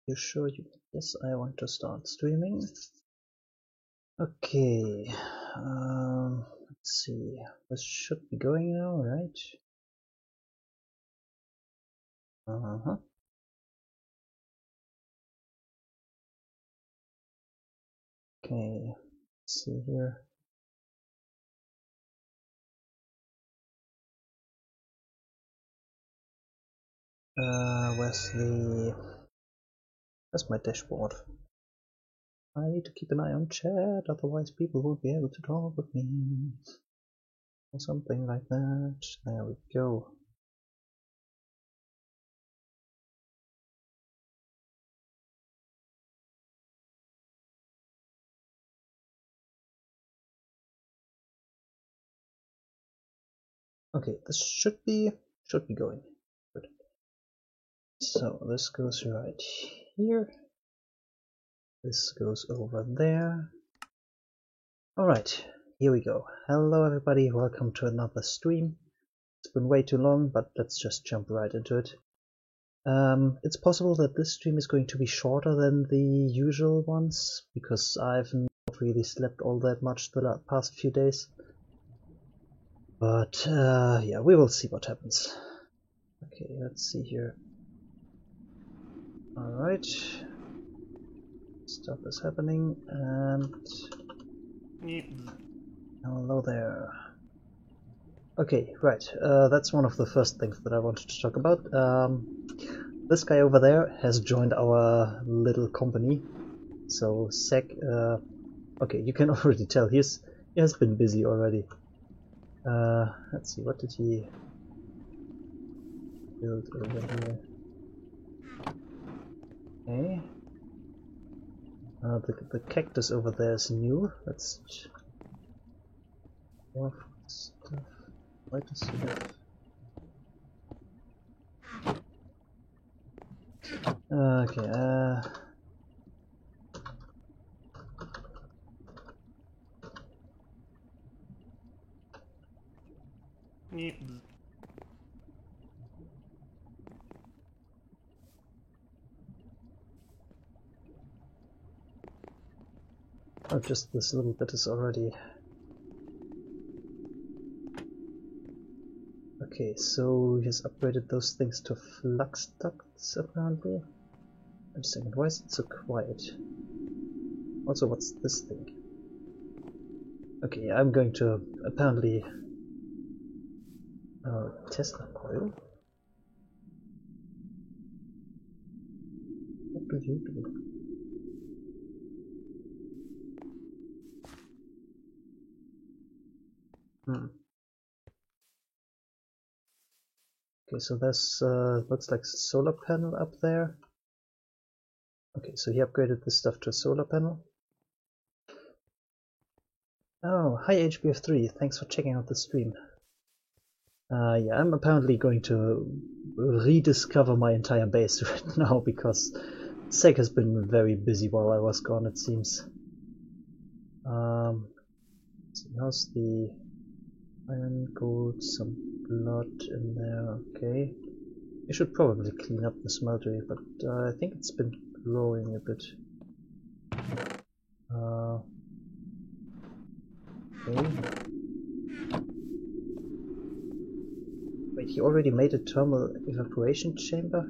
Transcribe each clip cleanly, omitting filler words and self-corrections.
You sure you? Yes, I want to start streaming. Okay. Let's see. This should be going now, right? Uh-huh. Okay. Let's see here. Where's my dashboard? I need to keep an eye on chat, otherwise people won't be able to talk with me. Or something like that. There we go. Okay, this should be going. Good. So this goes right here. This goes over there. Alright, here we go. Hello everybody, welcome to another stream. It's been way too long, but let's just jump right into it. It's possible that this stream is going to be shorter than the usual ones, because I've not really slept all that much the past few days. But yeah, we will see what happens. Okay, let's see here. Alright. Stuff is happening, and hello there. Okay, right, that's one of the first things that I wanted to talk about. This guy over there has joined our little company. So Sec, okay, you can already tell he has been busy already. Let's see, what did he build over here? Okay. The cactus over there is new. Let's more stuff. Why does he have? Okay. Oh, just this little bit is already. Okay, so he's upgraded those things to flux ducts apparently. Wait a second, why is it so quiet? Also, what's this thing? Okay, I'm going to apparently Tesla coil. What do you do? Okay, so there's looks like a solar panel up there. Okay, so he upgraded this stuff to a solar panel. Oh, hi HBF3, thanks for checking out the stream. Yeah, I'm apparently going to rediscover my entire base right now because Seg has been very busy while I was gone, it seems. So how's the iron, gold, some blood in there, okay. I should probably clean up the smeltery, but I think it's been growing a bit. Okay. Wait, he already made a thermal evaporation chamber?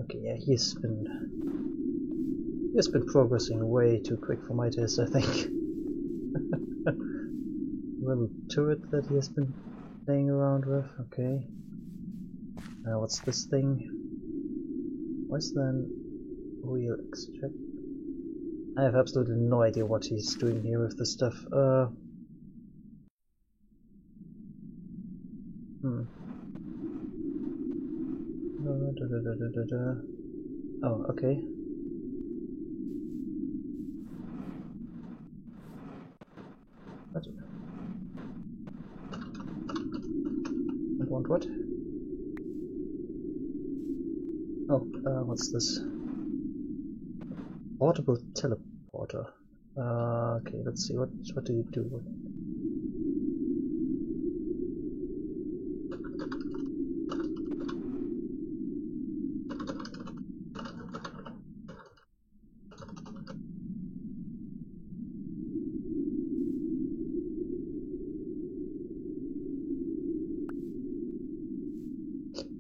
Okay, yeah, he's been progressing way too quick for my taste, I think. Little turret that he has been playing around with, okay. What's this thing? What's then oil extract? I have absolutely no idea what he's doing here with this stuff. Oh, okay. What? I want what? Oh, what's this? Portable teleporter. Okay, let's see, what do you do?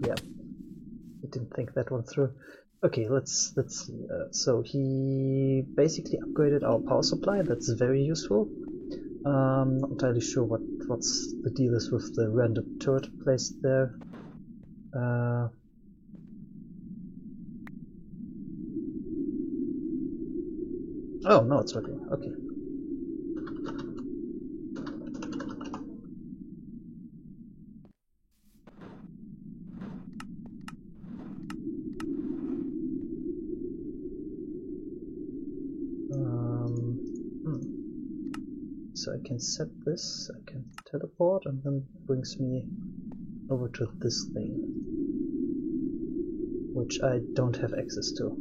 Yeah, I didn't think that one through. Okay, let's see. So he basically upgraded our power supply. That's very useful. Not entirely sure what's the deal is with the random turret placed there. Oh no, it's working. Okay. So I can set this, I can teleport, and then it brings me over to this thing, which I don't have access to.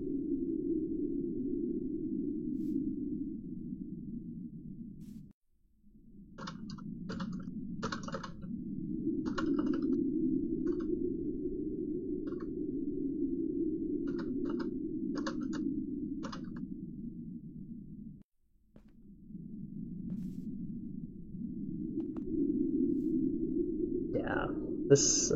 Yeah, this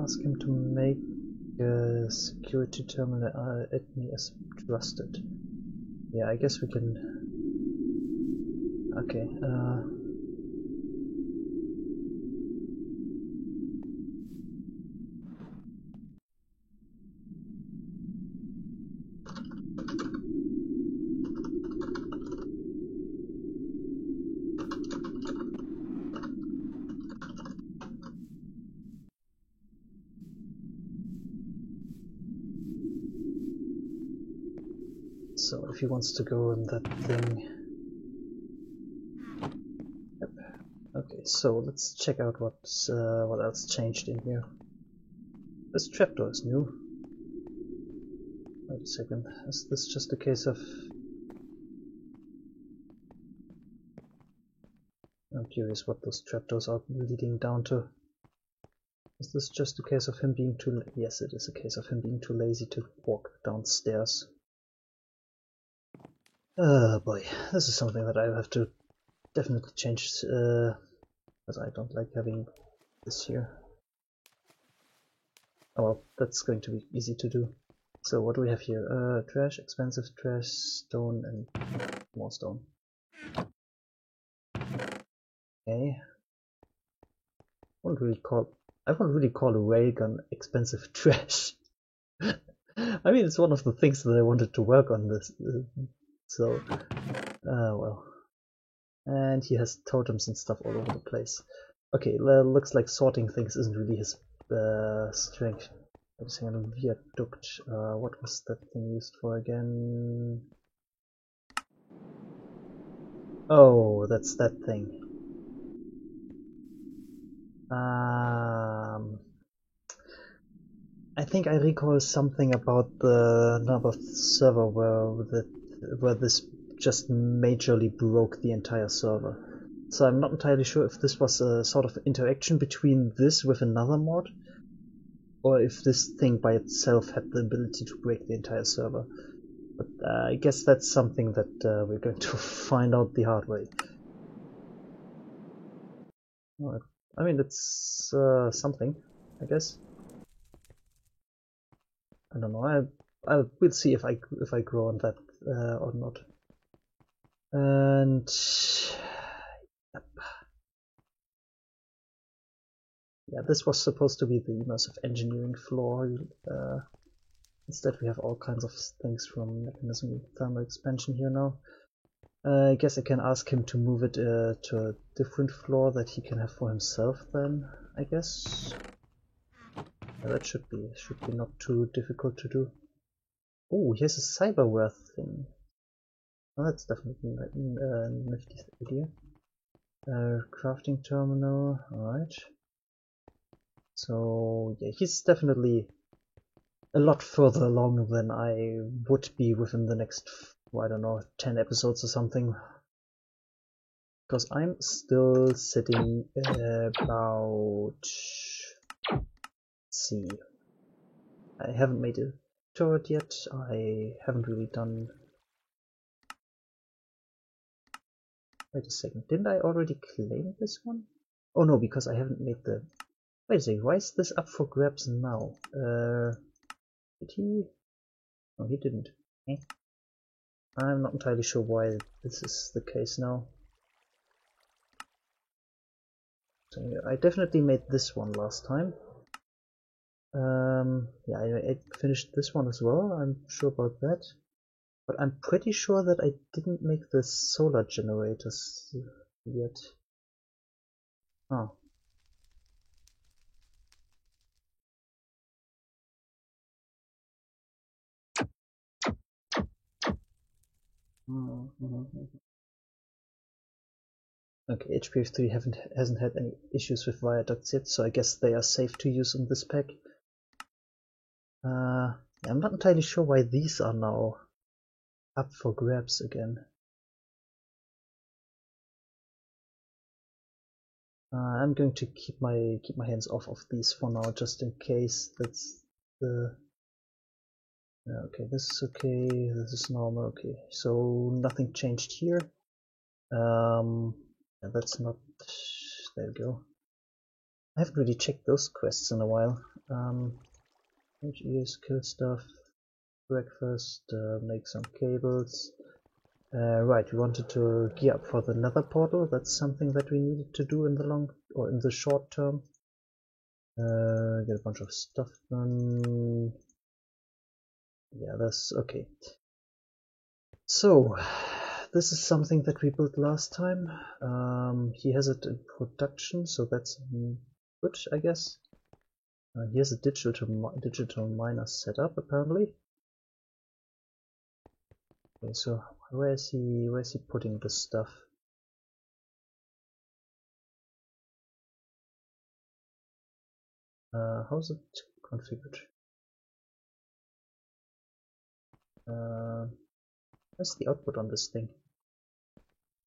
ask him to make a security terminal at me as trusted. Yeah, I guess we can. Okay. So if he wants to go in that thing. Yep. Okay, so let's check out what else changed in here. This trapdoor is new. Wait a second, is this just a case of... I'm curious what those trapdoors are leading down to. Is this just a case of him being too... Yes, it is a case of him being too lazy to walk downstairs. Oh boy, this is something that I have to definitely change, because I don't like having this here. Oh well, that's going to be easy to do. So what do we have here? Trash, expensive trash, stone, and more stone. Okay. I won't really call a railgun expensive trash. I mean, it's one of the things that I wanted to work on this. So, well. And he has totems and stuff all over the place. Okay, looks like sorting things isn't really his strength. I'm just saying a viaduct. What was that thing used for again? Oh, that's that thing. I think I recall something about the another server where this just majorly broke the entire server. So I'm not entirely sure if this was a sort of interaction between this with another mod, or if this thing by itself had the ability to break the entire server. But I guess that's something that we're going to find out the hard way. Well, I mean, it's something, I guess. I don't know. We'll see if I grow on that or not. And yep. Yeah, this was supposed to be the immersive engineering floor. Instead, we have all kinds of things from mechanism thermal expansion here now. I guess I can ask him to move it to a different floor that he can have for himself. Then I guess that should be not too difficult to do. Oh, here's a cyberware thing. Oh, that's definitely a nifty idea. Crafting terminal, alright. So, yeah, he's definitely a lot further along than I would be within the next, I don't know, 10 episodes or something. Because I'm still sitting about... Let's see. I haven't made a turret yet. I haven't really done... Wait a second, didn't I already claim this one? Oh no, because I haven't made the... Wait a second, why is this up for grabs now? Did he? No, he didn't. Eh? I'm not entirely sure why this is the case now. So yeah, I definitely made this one last time. Yeah, I finished this one as well, I'm sure about that. But I'm pretty sure that I didn't make the solar generators yet. Oh. Okay, HPF3 hasn't had any issues with viaducts yet, so I guess they are safe to use in this pack. I'm not entirely sure why these are now up for grabs again. I'm going to keep my hands off of these for now, just in case. That's the... okay, this is okay, this is normal, okay. So nothing changed here. Yeah, that's not... there we go. I haven't really checked those quests in a while. HES, kill stuff, breakfast, make some cables. Right, we wanted to gear up for the nether portal. That's something that we needed to do in the long or in the short term. Get a bunch of stuff done. Yeah, that's okay. So this is something that we built last time. He has it in production, so that's good, I guess. He has a digital miner set up apparently. Okay, so where is he putting the stuff? How's it configured? Where's the output on this thing?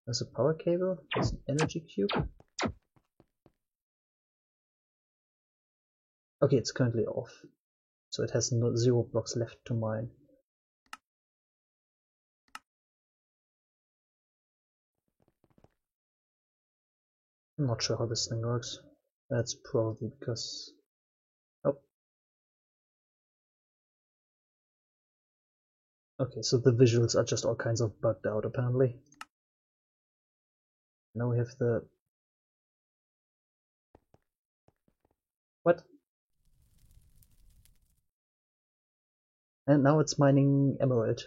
There's a power cable, there's an energy cube. Okay, it's currently off, so it has 0 blocks left to mine. I'm not sure how this thing works. That's probably because... oh. Okay, so the visuals are just all kinds of bugged out apparently. Now we have the... what? And now it's mining emerald.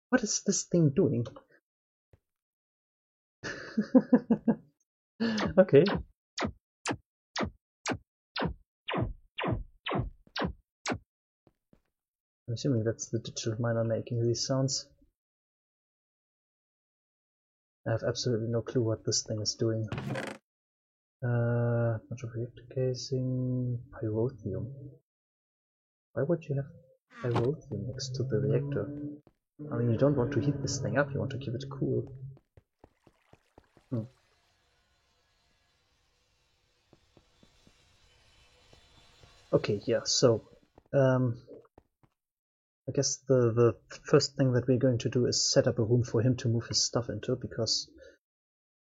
What is this thing doing? Okay. I'm assuming that's the digital miner making these sounds. I have absolutely no clue what this thing is doing. Bunch of reactor casing, pyrotheum. Why would you have pyrotheum next to the reactor? I mean, you don't want to heat this thing up, you want to keep it cool. Okay, yeah, so I guess the first thing that we're going to do is set up a room for him to move his stuff into, because,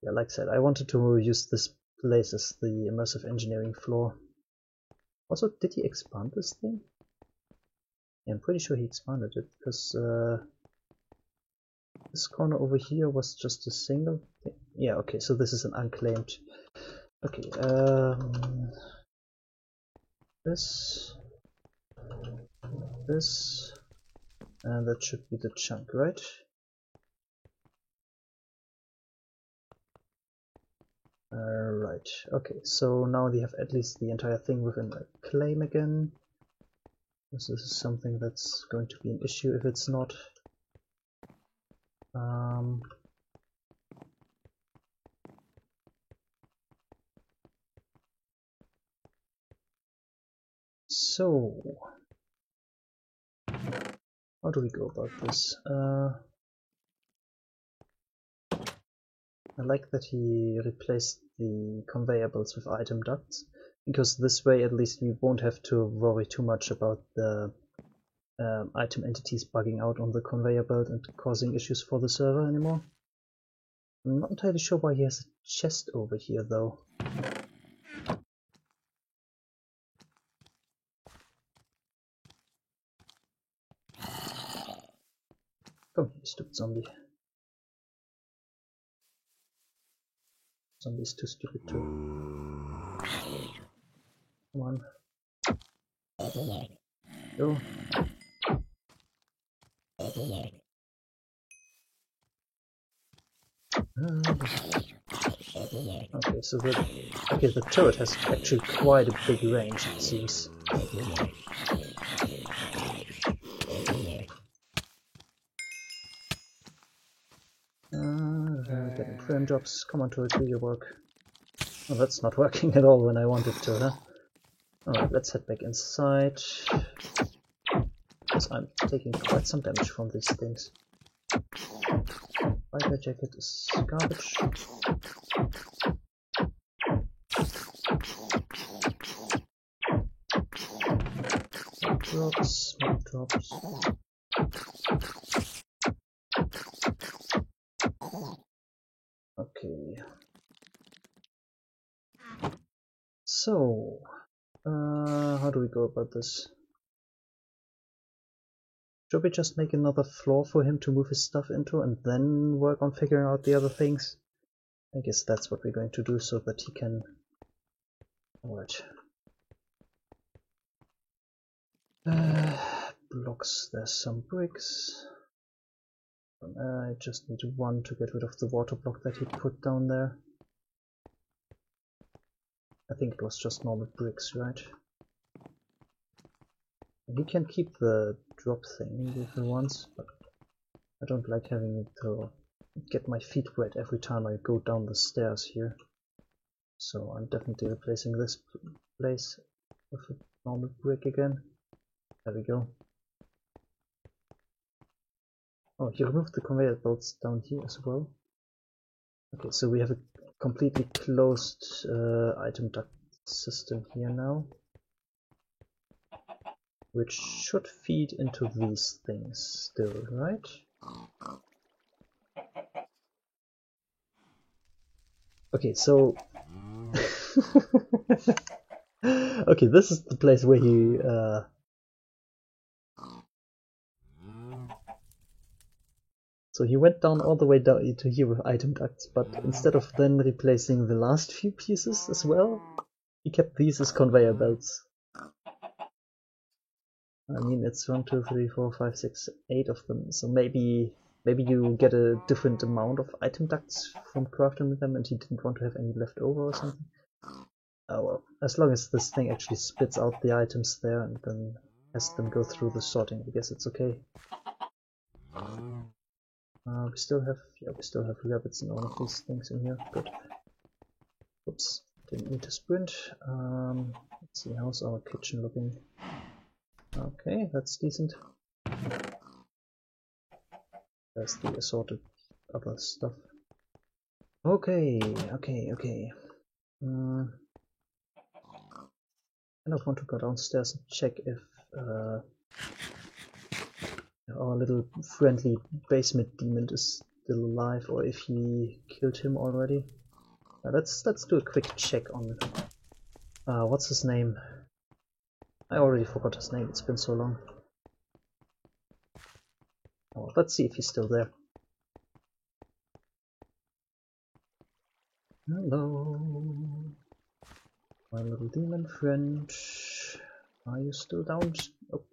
yeah, like I said, I wanted to use this place as the immersive engineering floor. Also, did he expand this thing? Yeah, I'm pretty sure he expanded it, because this corner over here was just a single thing. Yeah, okay, so this is an unclaimed. Okay, this, and that should be the chunk, right? Right, okay, so now they have at least the entire thing within a claim again. This is something that's going to be an issue if it's not. So, how do we go about this? I like that he replaced the conveyor belts with item ducts, because this way at least we won't have to worry too much about the item entities bugging out on the conveyor belt and causing issues for the server anymore. I'm not entirely sure why he has a chest over here though. Come here, you stupid zombie. Zombie's too stupid too. Come on. Go. Okay, so the turret has actually quite a big range, it seems. Getting frame drops. Come on, turret, do your work. Oh, that's not working at all when I want it to, huh? Alright, let's head back inside. Because I'm taking quite some damage from these things. Biker jacket is garbage. Drops, more drops. Okay. So, how do we go about this? Should we just make another floor for him to move his stuff into and then work on figuring out the other things? I guess that's what we're going to do so that he can... Alright. Blocks, there's some bricks. I just need one to get rid of the water block that he put down there. I think it was just normal bricks, right? He can keep the drop thing if he wants, but I don't like having to get my feet wet every time I go down the stairs here. So I'm definitely replacing this place with a normal brick again. There we go. Oh, he removed the conveyor belts down here as well. Okay, so we have a completely closed item duct system here now, which should feed into these things still, right? Okay, so okay, this is the place where he so he went down all the way down to here with item ducts, but instead of then replacing the last few pieces as well, he kept these as conveyor belts. I mean, it's 1, 2, 3, 4, 5, 6, 8 of them, so maybe you get a different amount of item ducts from crafting with them and he didn't want to have any left over or something. Oh well, as long as this thing actually spits out the items there and then has them go through the sorting, I guess it's okay. We still have rabbits and all of these things in here. Good. Oops, didn't need to sprint. Let's see, how's our kitchen looking? Okay, that's decent. There's the assorted other stuff. Okay. I don't want to go downstairs and check if our little friendly basement demon is still alive or if he killed him already. Let's do a quick check on what's his name? I already forgot his name, it's been so long. Oh, let's see if he's still there. Hello, my little demon friend. Are you still down? Oh,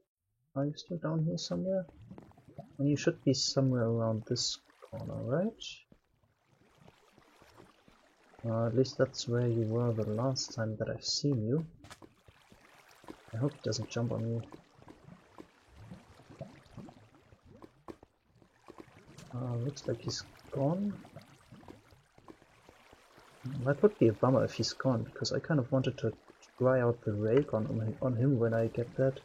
are you still down here somewhere? And you should be somewhere around this corner, right? At least that's where you were the last time that I've seen you. I hope he doesn't jump on me. Looks like he's gone. That would be a bummer if he's gone, because I kind of wanted to try out the Raygun on him when I get that.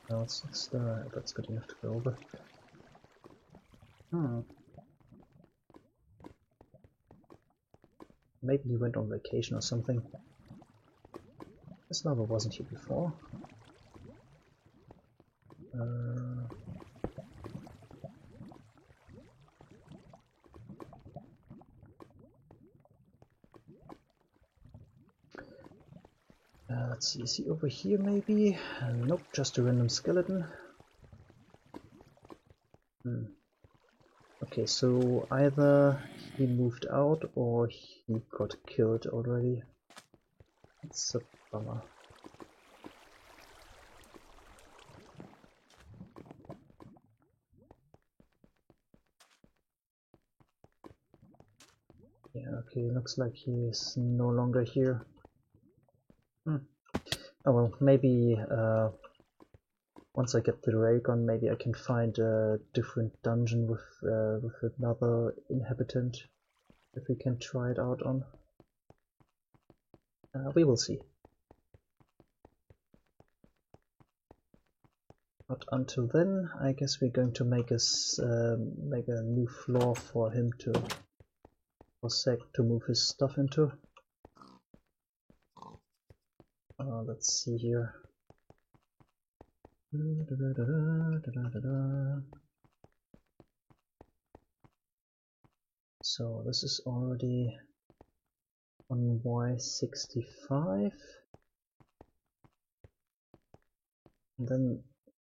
No, that's good enough to go over. Maybe he went on vacation or something. This lava wasn't here before. Let's see, is he over here maybe? Nope, just a random skeleton. Okay, so either he moved out or he got killed already. It's a bummer. Yeah, okay, looks like he is no longer here. Oh well, maybe once I get the Raygun, maybe I can find a different dungeon with another inhabitant that we can try it out on. We will see. But until then, I guess we're going to make a new floor for him for Zack to move his stuff into. Let's see here. So this is already on Y65. And then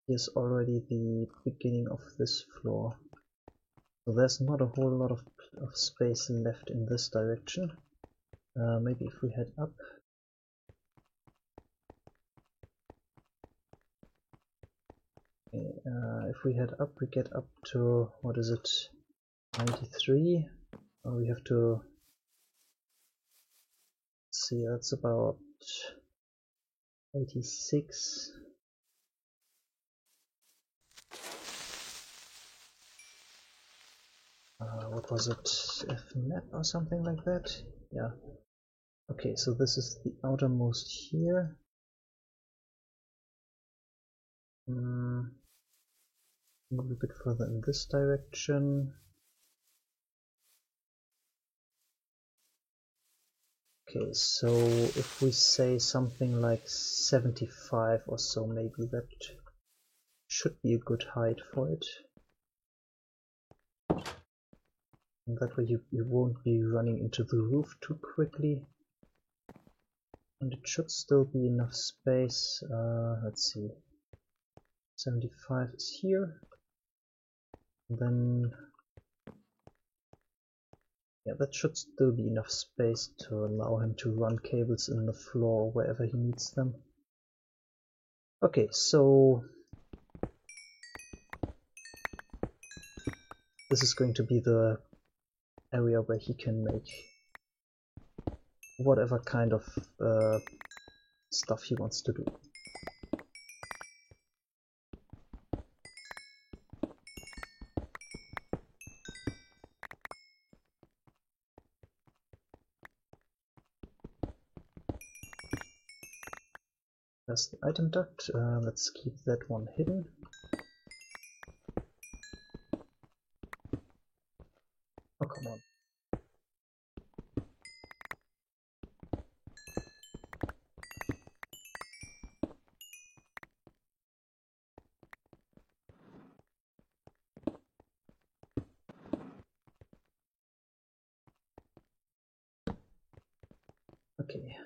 here's already the beginning of this floor. So there's not a whole lot of space left in this direction. Maybe if we head up. Okay, if we head up, we get up to, what is it, 93. We have to see, that's about 86. What was it, FNAP or something like that? Yeah. Okay, so this is the outermost here. Move a bit further in this direction. Okay, so if we say something like 75 or so, maybe that should be a good height for it. And that way you won't be running into the roof too quickly. And it should still be enough space. Let's see. 75 is here. And then, yeah, that should still be enough space to allow him to run cables in the floor wherever he needs them. Okay, so this is going to be the area where he can make whatever kind of stuff he wants to do. There's the item duct. Let's keep that one hidden. Oh, come on. Okay.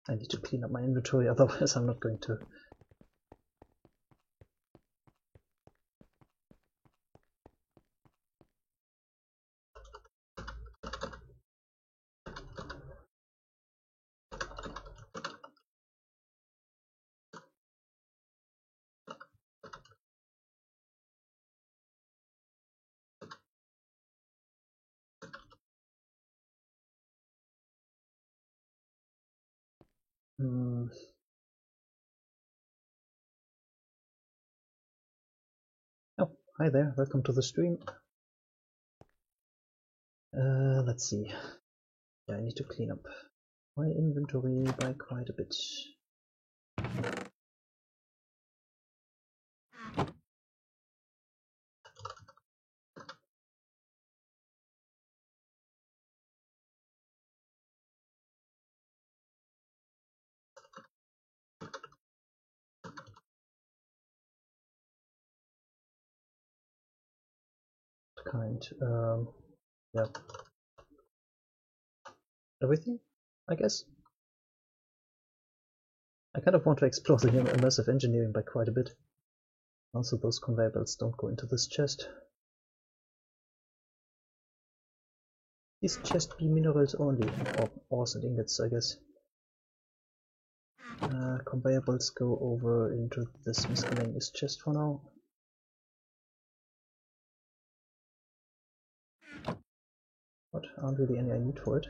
I need to clean up my inventory, otherwise I'm not going to. Oh, hi there, welcome to the stream. Let's see. Yeah, I need to clean up my inventory by quite a bit. Kind, yeah, everything, I guess. I kind of want to explore the immersive engineering by quite a bit. Also, those conveyor belts don't go into this chest. These chests be minerals only, or ores and ingots, I guess. Conveyor belts go over into this miscellaneous chest for now. But aren't really any I need for it.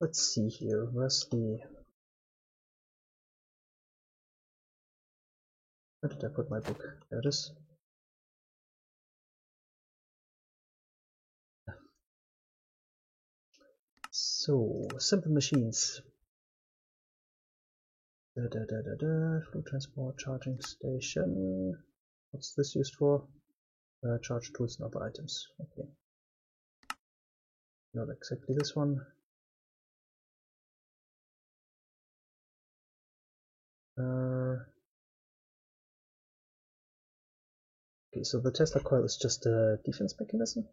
Let's see here. Where's the... Where did I put my book? There it is. So, simple machines. Fluid transport charging station. What's this used for? Charge tools and other items. Okay. Not exactly this one. Okay, so the Tesla coil is just a defense mechanism.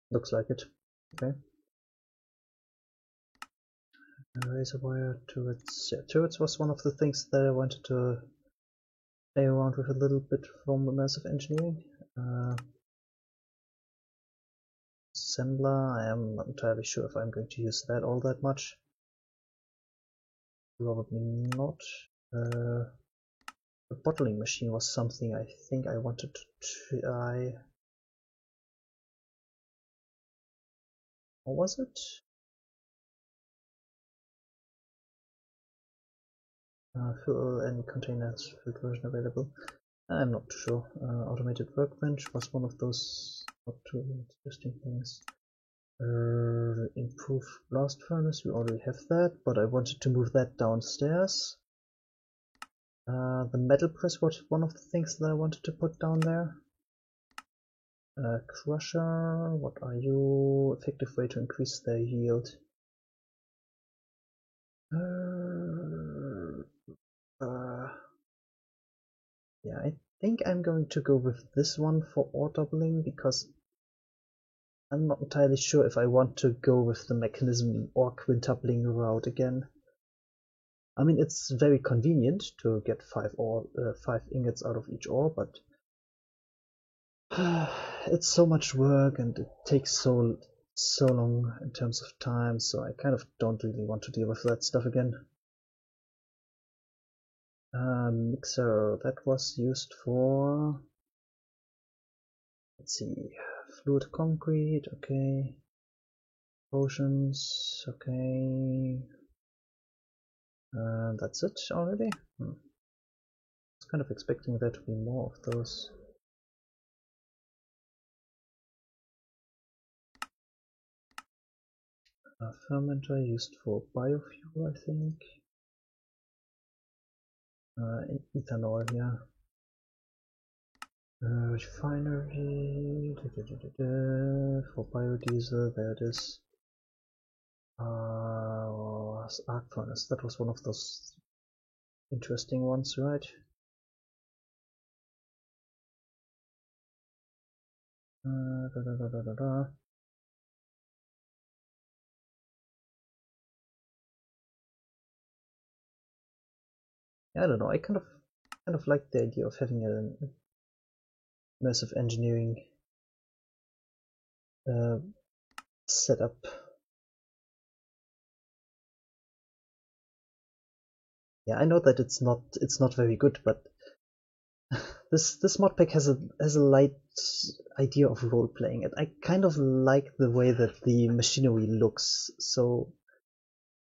Looks like it. Okay. Razor wire, turrets. Yeah, turrets was one of the things that I wanted to play around with a little bit from immersive engineering. Assembler, I am not entirely sure if I'm going to use that all that much. Probably not. The bottling machine was something I think I wanted to try. Or was it? Fill any containers, filled version available. I'm not too sure. Automated workbench was one of those not too interesting things. Improved blast furnace, we already have that, but I wanted to move that downstairs. The metal press was one of the things that I wanted to put down there. Crusher, what are you? Effective way to increase their yield. Yeah, I think I'm going to go with this one for ore doubling because I'm not entirely sure if I want to go with the mechanism or quintupling route again. I mean, it's very convenient to get 5 ingots out of each ore, but it's so much work and it takes so long in terms of time, so I kind of don't really want to deal with that stuff again. Mixer, that was used for, let's see, fluid concrete, okay, potions, okay, that's it already? I was kind of expecting there to be more of those. Fermenter used for biofuel, I think. Ethanol, yeah. Refinery for biodiesel, there it is. Arc furnace, that was one of those interesting ones, right? Yeah, I don't know. I kind of like the idea of having an immersive engineering setup. Yeah, I know that it's not very good, but this modpack has a light idea of role playing, and I kind of like the way that the machinery looks. So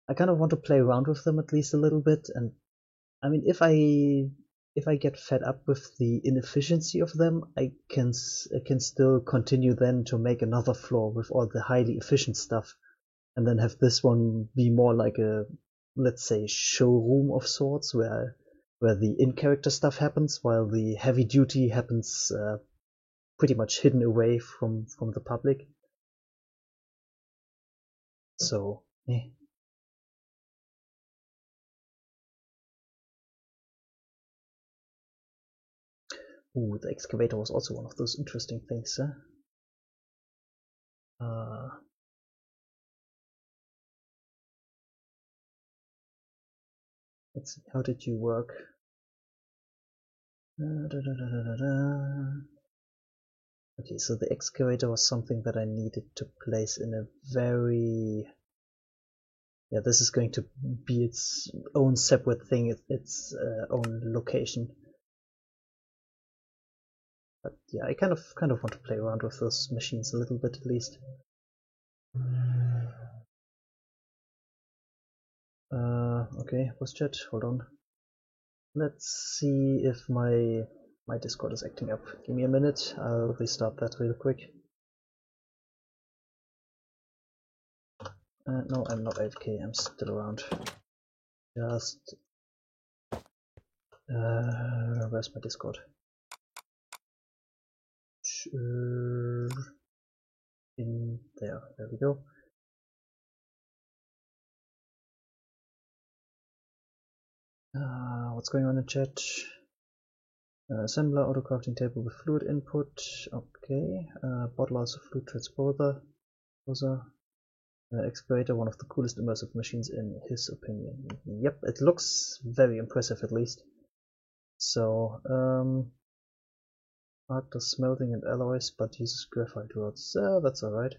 I kind of want to play around with them at least a little bit. And I mean, if I get fed up with the inefficiency of them, I can still continue then to make another floor with all the highly efficient stuff, and then have this one be more like a, let's say, showroom of sorts, where the in-character stuff happens, while the heavy duty happens pretty much hidden away from the public. So, eh. Ooh, the excavator was also one of those interesting things, huh? Let's see, how did you work? Okay, so the excavator was something that I needed to place in a very... Yeah, this is going to be its own separate thing, its own location. But yeah, I kind of want to play around with those machines a little bit at least. Okay, voice chat, hold on. Let's see if my Discord is acting up. Give me a minute, I'll restart that real quick. No, I'm not AFK, I'm still around. Just... where's my Discord? In there we go. What's going on in chat? Assembler, auto crafting table with fluid input. Okay. Bottlers, fluid transporter. Excavator, one of the coolest immersive machines in his opinion. Yep, it looks very impressive at least. So, art does smelting and alloys, but uses graphite rods. That's alright.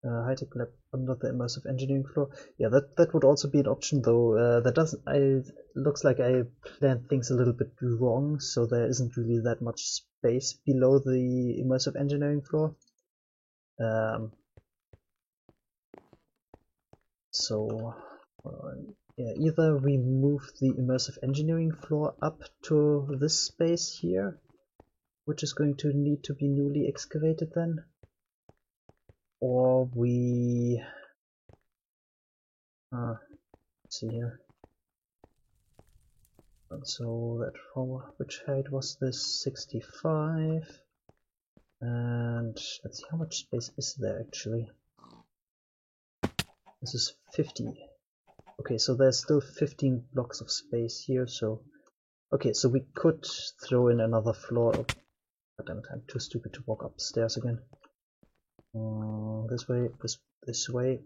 High-tech lab under the immersive engineering floor. Yeah, that would also be an option, though. That doesn't. Looks like I planned things a little bit wrong, so there isn't really that much space below the immersive engineering floor. So yeah, either we move the immersive engineering floor up to this space here, which is going to need to be newly excavated then, or we let's see here. And so that for which height was this? 65. And let's see, how much space is there actually? This is 50. Okay, so there's still 15 blocks of space here, so okay, so we could throw in another floor. Oh, goddammit, I'm too stupid to walk upstairs again. This way, this way.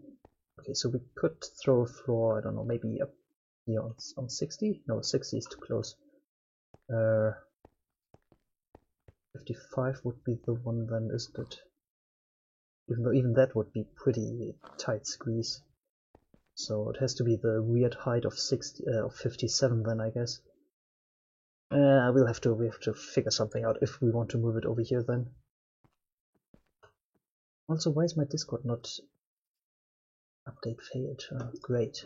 Okay, so we could throw a floor, I don't know, maybe up here on 60? No, 60 is too close. 55 would be the one then, isn't it? Even though even that would be pretty tight squeeze. So it has to be the weird height of 57 then, I guess. We have to figure something out if we want to move it over here then. Also, why is my Discord not... Update failed. Oh, great.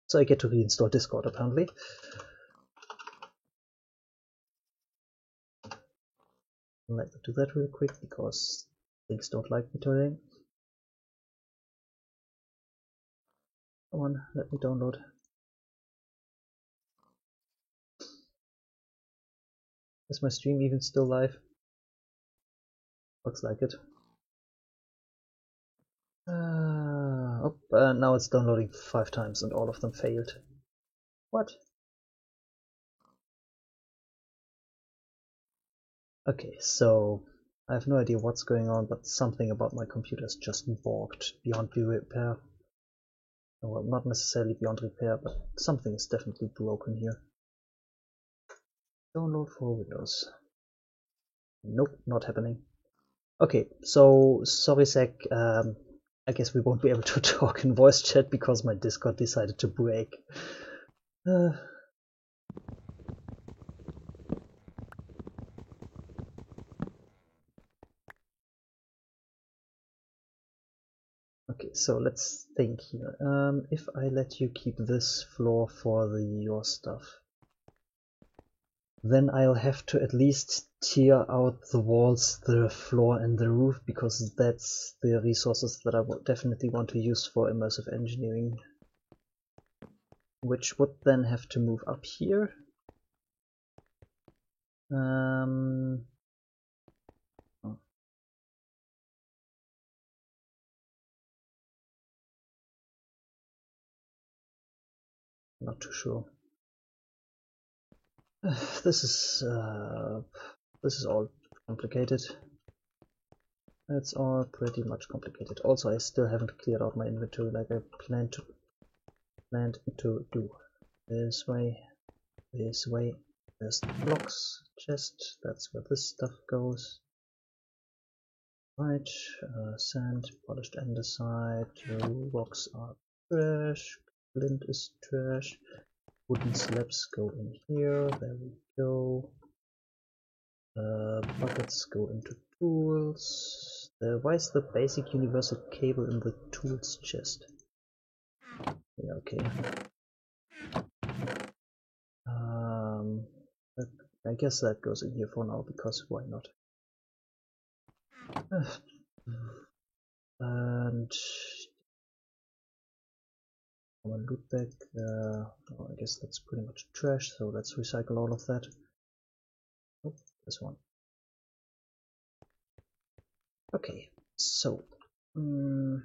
So I get to reinstall Discord apparently. Let me do that real quick because things don't like me today. Come on, let me download. Is my stream even still live? Looks like it. Now it's downloading 5 times and all of them failed. What? Okay, so I have no idea what's going on, but something about my computer is just borked beyond repair. Well, not necessarily beyond repair, but something is definitely broken here. Download for Windows. Nope, not happening. Okay, so sorry Zach, I guess we won't be able to talk in voice chat because my Discord decided to break. Okay, so let's think here. If I let you keep this floor for your stuff, then I'll have to at least tear out the walls, the floor and the roof, because that's the resources that I would definitely want to use for immersive engineering, which would then have to move up here. Oh. Not too sure. This is all complicated. It's all pretty much complicated. Also, I still haven't cleared out my inventory like I planned to do. This way, this way. There's the blocks chest. That's where this stuff goes. Right, sand, polished andesite. Rocks are trash. Flint is trash. Wooden slabs go in here. There we go. Buckets go into tools. Why is the basic universal cable in the tools chest? Yeah, okay. I guess that goes in here for now, because why not? And common loot bag. Oh, I guess that's pretty much trash, so let's recycle all of that. Oh, this one. Okay, so there's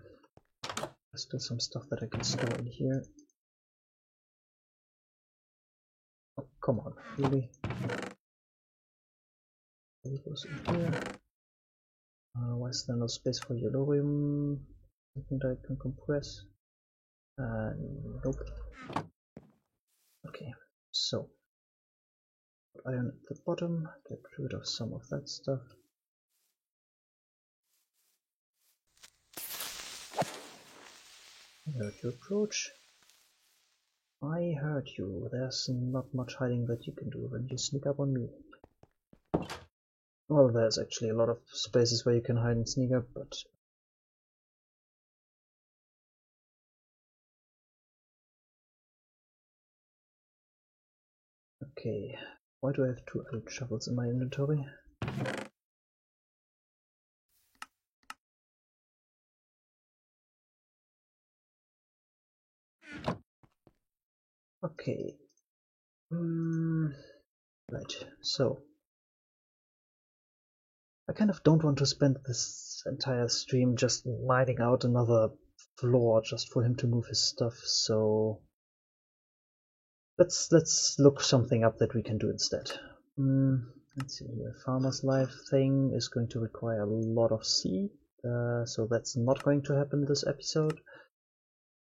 still some stuff that I can store in here. Oh, come on, really? It goes in here. Why is there no space for yellorium? Something that I can compress? Nope. Okay, so iron at the bottom, get rid of some of that stuff. I heard you approach. I heard you. There's not much hiding that you can do when you sneak up on me. Well, there's actually a lot of spaces where you can hide and sneak up, but okay. Why do I have 2 iron shovels in my inventory? Okay. Right, so I kind of don't want to spend this entire stream just mining out another floor just for him to move his stuff, so let's look something up that we can do instead. Let's see here. Farmer's Life thing is going to require a lot of seed, so that's not going to happen this episode.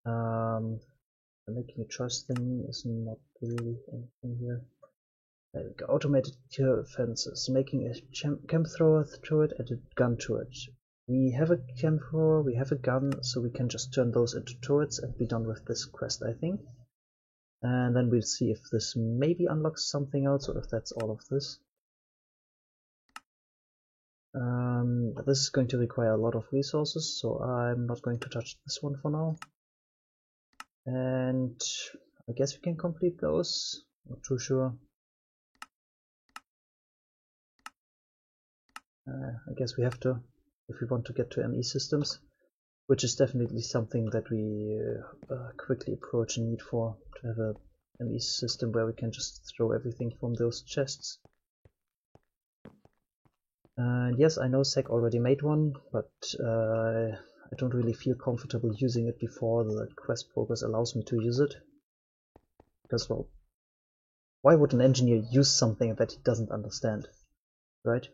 The making a choice thing is not really anything here. There we go. Automated fences. Making a chem thrower turret and a gun turret. We have a chem thrower, we have a gun, so we can just turn those into turrets and be done with this quest, I think. And then we'll see if this maybe unlocks something else, or if that's all of this. This is going to require a lot of resources, so I'm not going to touch this one for now. And I guess we can complete those. Not too sure. I guess we have to, if we want to get to ME systems, which is definitely something that we quickly approach a need for, to have a ME system where we can just throw everything from those chests. And yes, I know Sek already made one, but I don't really feel comfortable using it before the quest progress allows me to use it. Because, well, why would an engineer use something that he doesn't understand, right?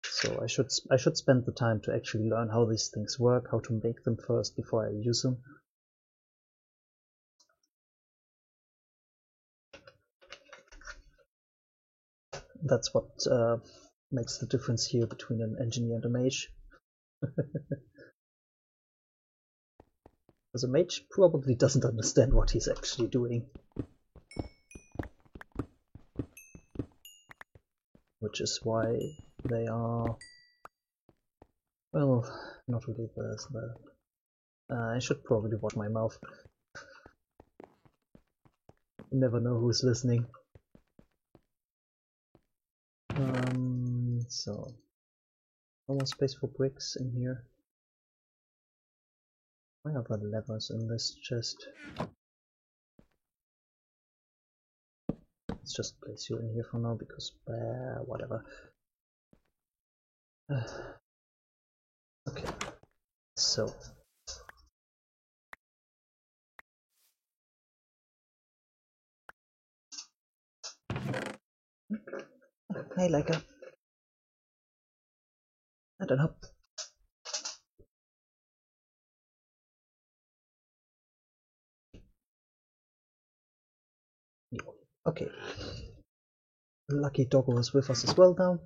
So I should spend the time to actually learn how these things work, how to make them first before I use them. That's what makes the difference here between an engineer and a mage. Because a mage probably doesn't understand what he's actually doing. Which is why they are, well, not really the I should probably watch my mouth. You never know who's listening. So no more space for bricks in here. Why are there levers in this chest? Let's just place you in here for now because whatever. Okay, so hey Leica, I don't know. Okay, lucky Doggo is with us as well now.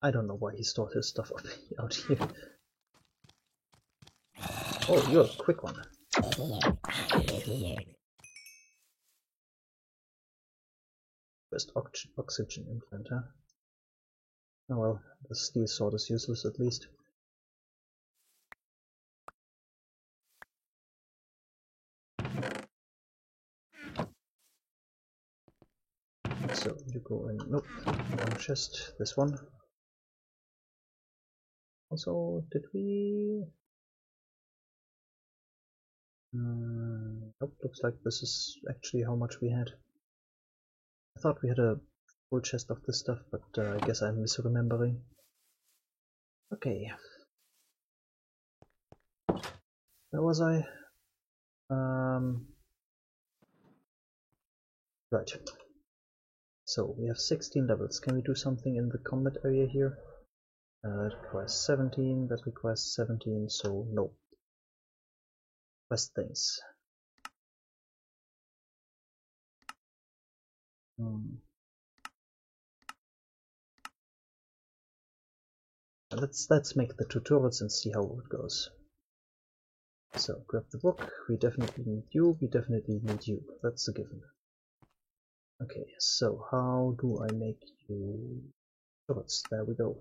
I don't know why he stored his stuff up out here. Oh, you're a quick one. First oxygen implant, huh? Oh well, the steel sword is useless at least. So you go in. Nope, wrong chest. This one. Also, did we? Nope. Looks like this is actually how much we had. I thought we had a full chest of this stuff, but I guess I'm misremembering. Okay. Where was I? Right. So we have 16 levels. Can we do something in the combat area here? That requires 17. That requires 17. So no. Best things. Let's make the tutorials and see how it goes. So grab the book. We definitely need you. We definitely need you. That's a given. Okay, so how do I make you turrets? There we go.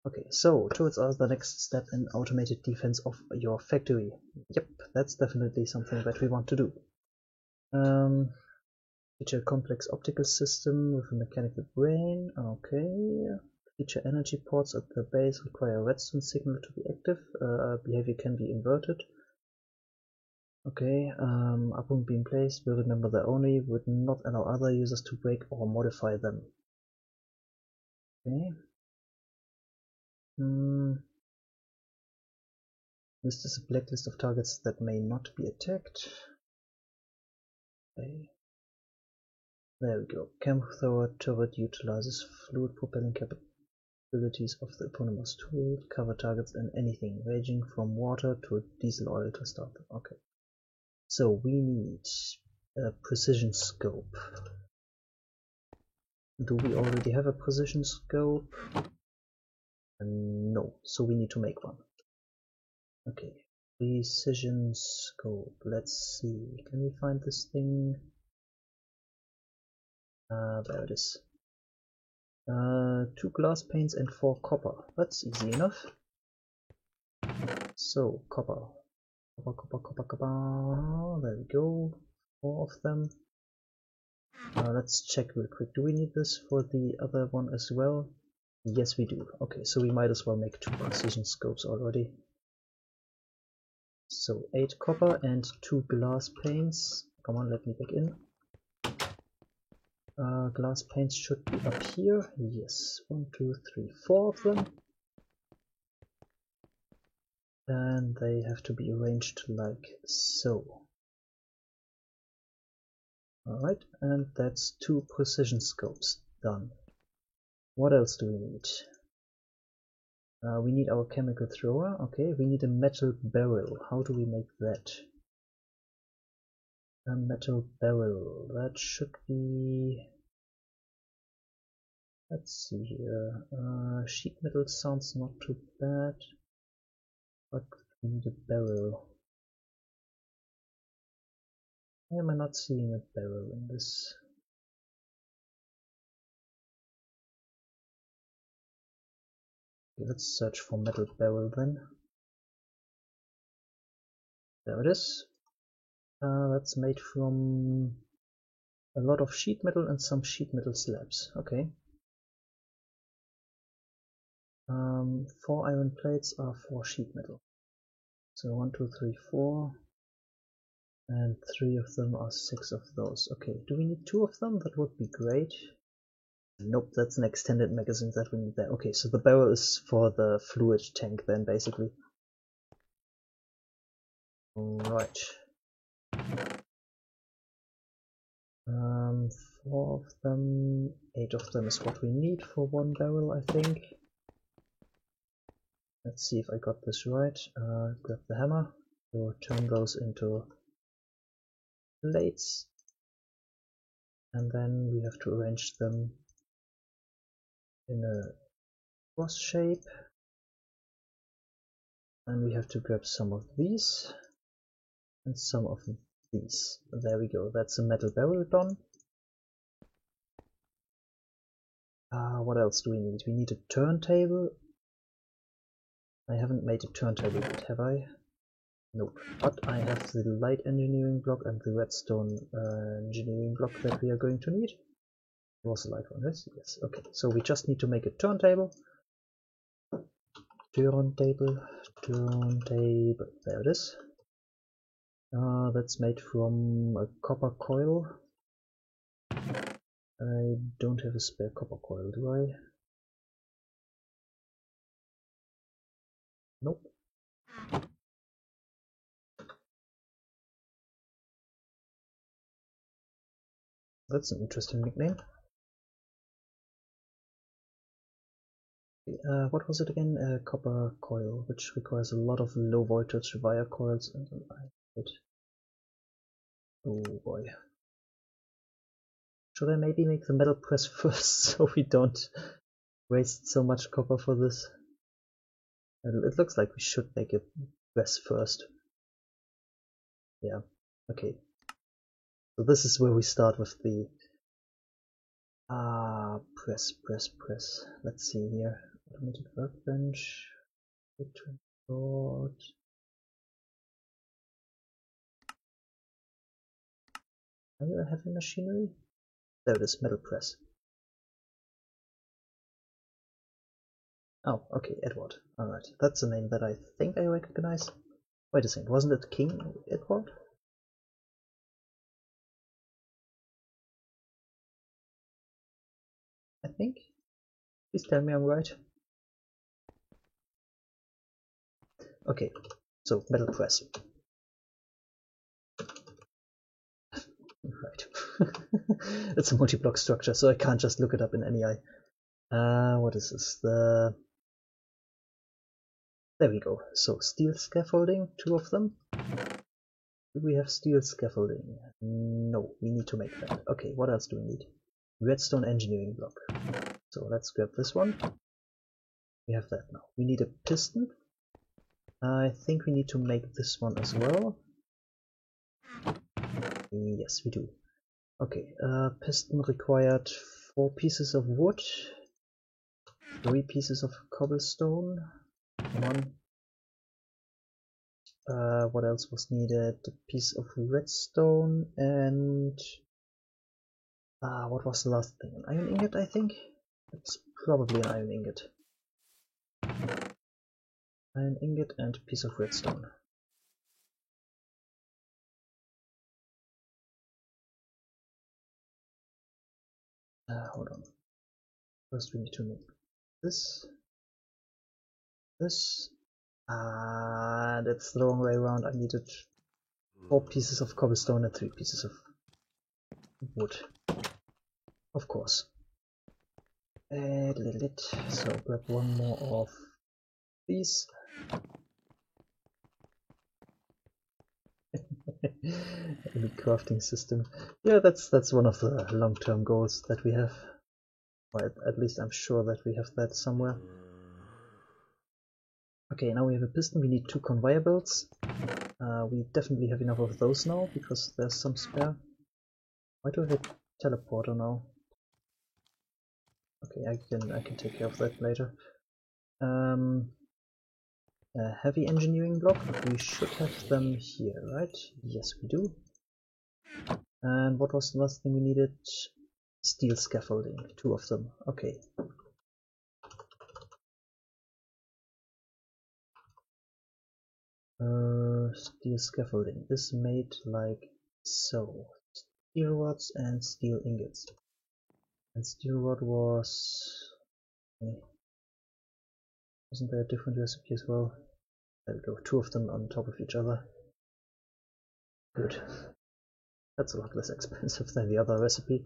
Okay, so turrets are the next step in automated defense of your factory. Yep, that's definitely something that we want to do. Feature a complex optical system with a mechanical brain. Okay. Feature energy ports at the base require a redstone signal to be active. Behavior can be inverted. Okay, upon being placed, will remember that only would not allow other users to break or modify them. Okay. This is a blacklist of targets that may not be attacked. Okay. There we go. Chem thrower turret utilizes fluid propelling capabilities of the eponymous tool. Cover targets and anything, ranging from water to diesel oil to start them. Okay. So we need a precision scope. Do we already have a precision scope? No, so we need to make one. Okay, precision scope. Let's see. Can we find this thing? There it is. 2 glass panes and 4 copper. That's easy enough. So copper. Copper. There we go. 4 of them. Let's check real quick. Do we need this for the other one as well? Yes, we do. Okay, so we might as well make 2 precision scopes already. So 8 copper and 2 glass panes. Come on, let me back in. Glass panes should be up here. Yes, 1, 2, 3, 4 of them. And they have to be arranged like so. Alright, and that's 2 precision scopes done. What else do we need? We need our chemical thrower. Okay, we need a metal barrel. How do we make that? A metal barrel. That should be... Let's see here. Sheet metal sounds not too bad. But we need a barrel. Why am I not seeing a barrel in this? Let's search for metal barrel then. There it is. That's made from a lot of sheet metal and some sheet metal slabs. Okay. 4 iron plates are 4 sheet metal. So 1, 2, 3, 4. And 3 of them are 6 of those. Okay, do we need 2 of them? That would be great. Nope, that's an extended magazine that we need there. Okay, so the barrel is for the fluid tank then, basically. Right. 4 of them, 8 of them is what we need for 1 barrel, I think. Let's see if I got this right. Grab the hammer. So turn those into plates. And then we have to arrange them in a cross shape. And we have to grab some of these and some of these. There we go. That's a metal barrel done. What else do we need? We need a turntable. I haven't made a turntable yet, have I? Nope. But I have the light engineering block and the redstone engineering block that we are going to need. There was a light one, yes? Yes. Okay. So we just need to make a turntable. Turntable. There it is. That's made from a copper coil. I don't have a spare copper coil, do I? Nope. That's an interesting nickname. What was it again? Copper coil, which requires a lot of low voltage wire coils and oh boy. Should I maybe make the metal press first so we don't waste so much copper for this? It looks like we should make it press first. Yeah, okay. So this is where we start with the press. Let's see here. Automated workbench. Transport. Are you a heavy machinery? There it is, metal press. Oh, okay, Edward. Alright, that's a name that I think I recognize. Wait a second, wasn't it King Edward? I think. Please tell me I'm right. Okay, so metal press. Right. It's a multi-block structure, so I can't just look it up in NEI. What is this? There we go. So steel scaffolding, 2 of them. Do we have steel scaffolding? No, we need to make that. Okay, what else do we need? Redstone engineering block. So let's grab this one. We have that now. We need a piston. I think we need to make this one as well. Yes, we do. Okay, piston required 4 pieces of wood, 3 pieces of cobblestone, 1. What else was needed? A piece of redstone and what was the last thing? An iron ingot, I think? It's probably an iron ingot. Iron ingot and a piece of redstone. Hold on. First we need to make this. And it's the wrong way around. I needed 4 pieces of cobblestone and 3 pieces of wood. Of course. Add a little bit. So grab 1 more of these. Any crafting system. Yeah, that's one of the long-term goals that we have. Or at least I'm sure that we have that somewhere. Okay, now we have a piston. We need 2 conveyor belts. We definitely have enough of those now because there's some spare. Why do I have a teleporter now? Okay, I can take care of that later. heavy engineering block. We should have them here, right? Yes, we do. And what was the last thing we needed? Steel scaffolding, 2 of them. Okay. Steel scaffolding is made like so. Steel rods and steel ingots. And steel rod was... wasn't there a different recipe as well? There we go, 2 of them on top of each other. Good. That's a lot less expensive than the other recipe.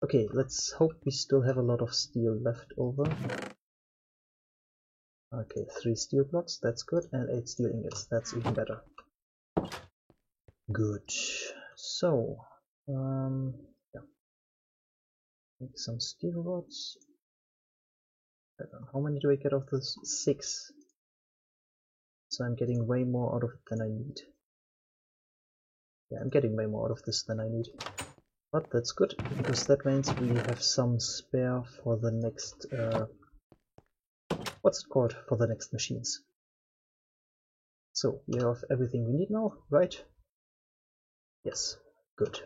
Okay, let's hope we still have a lot of steel left over. Okay, 3 steel blocks, that's good, and 8 steel ingots, that's even better. Good. So, yeah. Make some steel rods. I don't know, how many do I get of this? 6. So I'm getting way more out of it than I need. Yeah, I'm getting way more out of this than I need. But that's good, because that means we have some spare for the next, what's it called? For the next machines. So, we have everything we need now, right? Yes, good.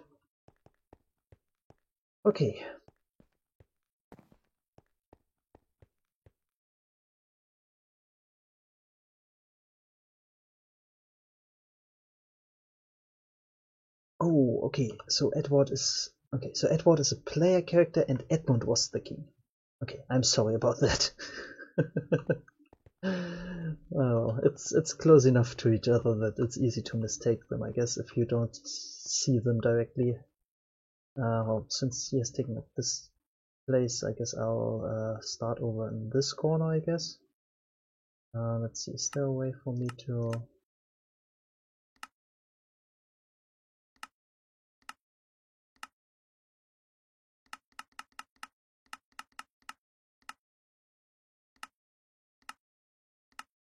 Okay. Oh, okay, so Edward is... Okay, so Edward is a player character and Edmund was the king. Okay, I'm sorry about that. Well, it's close enough to each other that it's easy to mistake them, I guess, if you don't see them directly. Well, since he has taken up this place, I guess I'll start over in this corner, I guess. Let's see, is there a way for me to...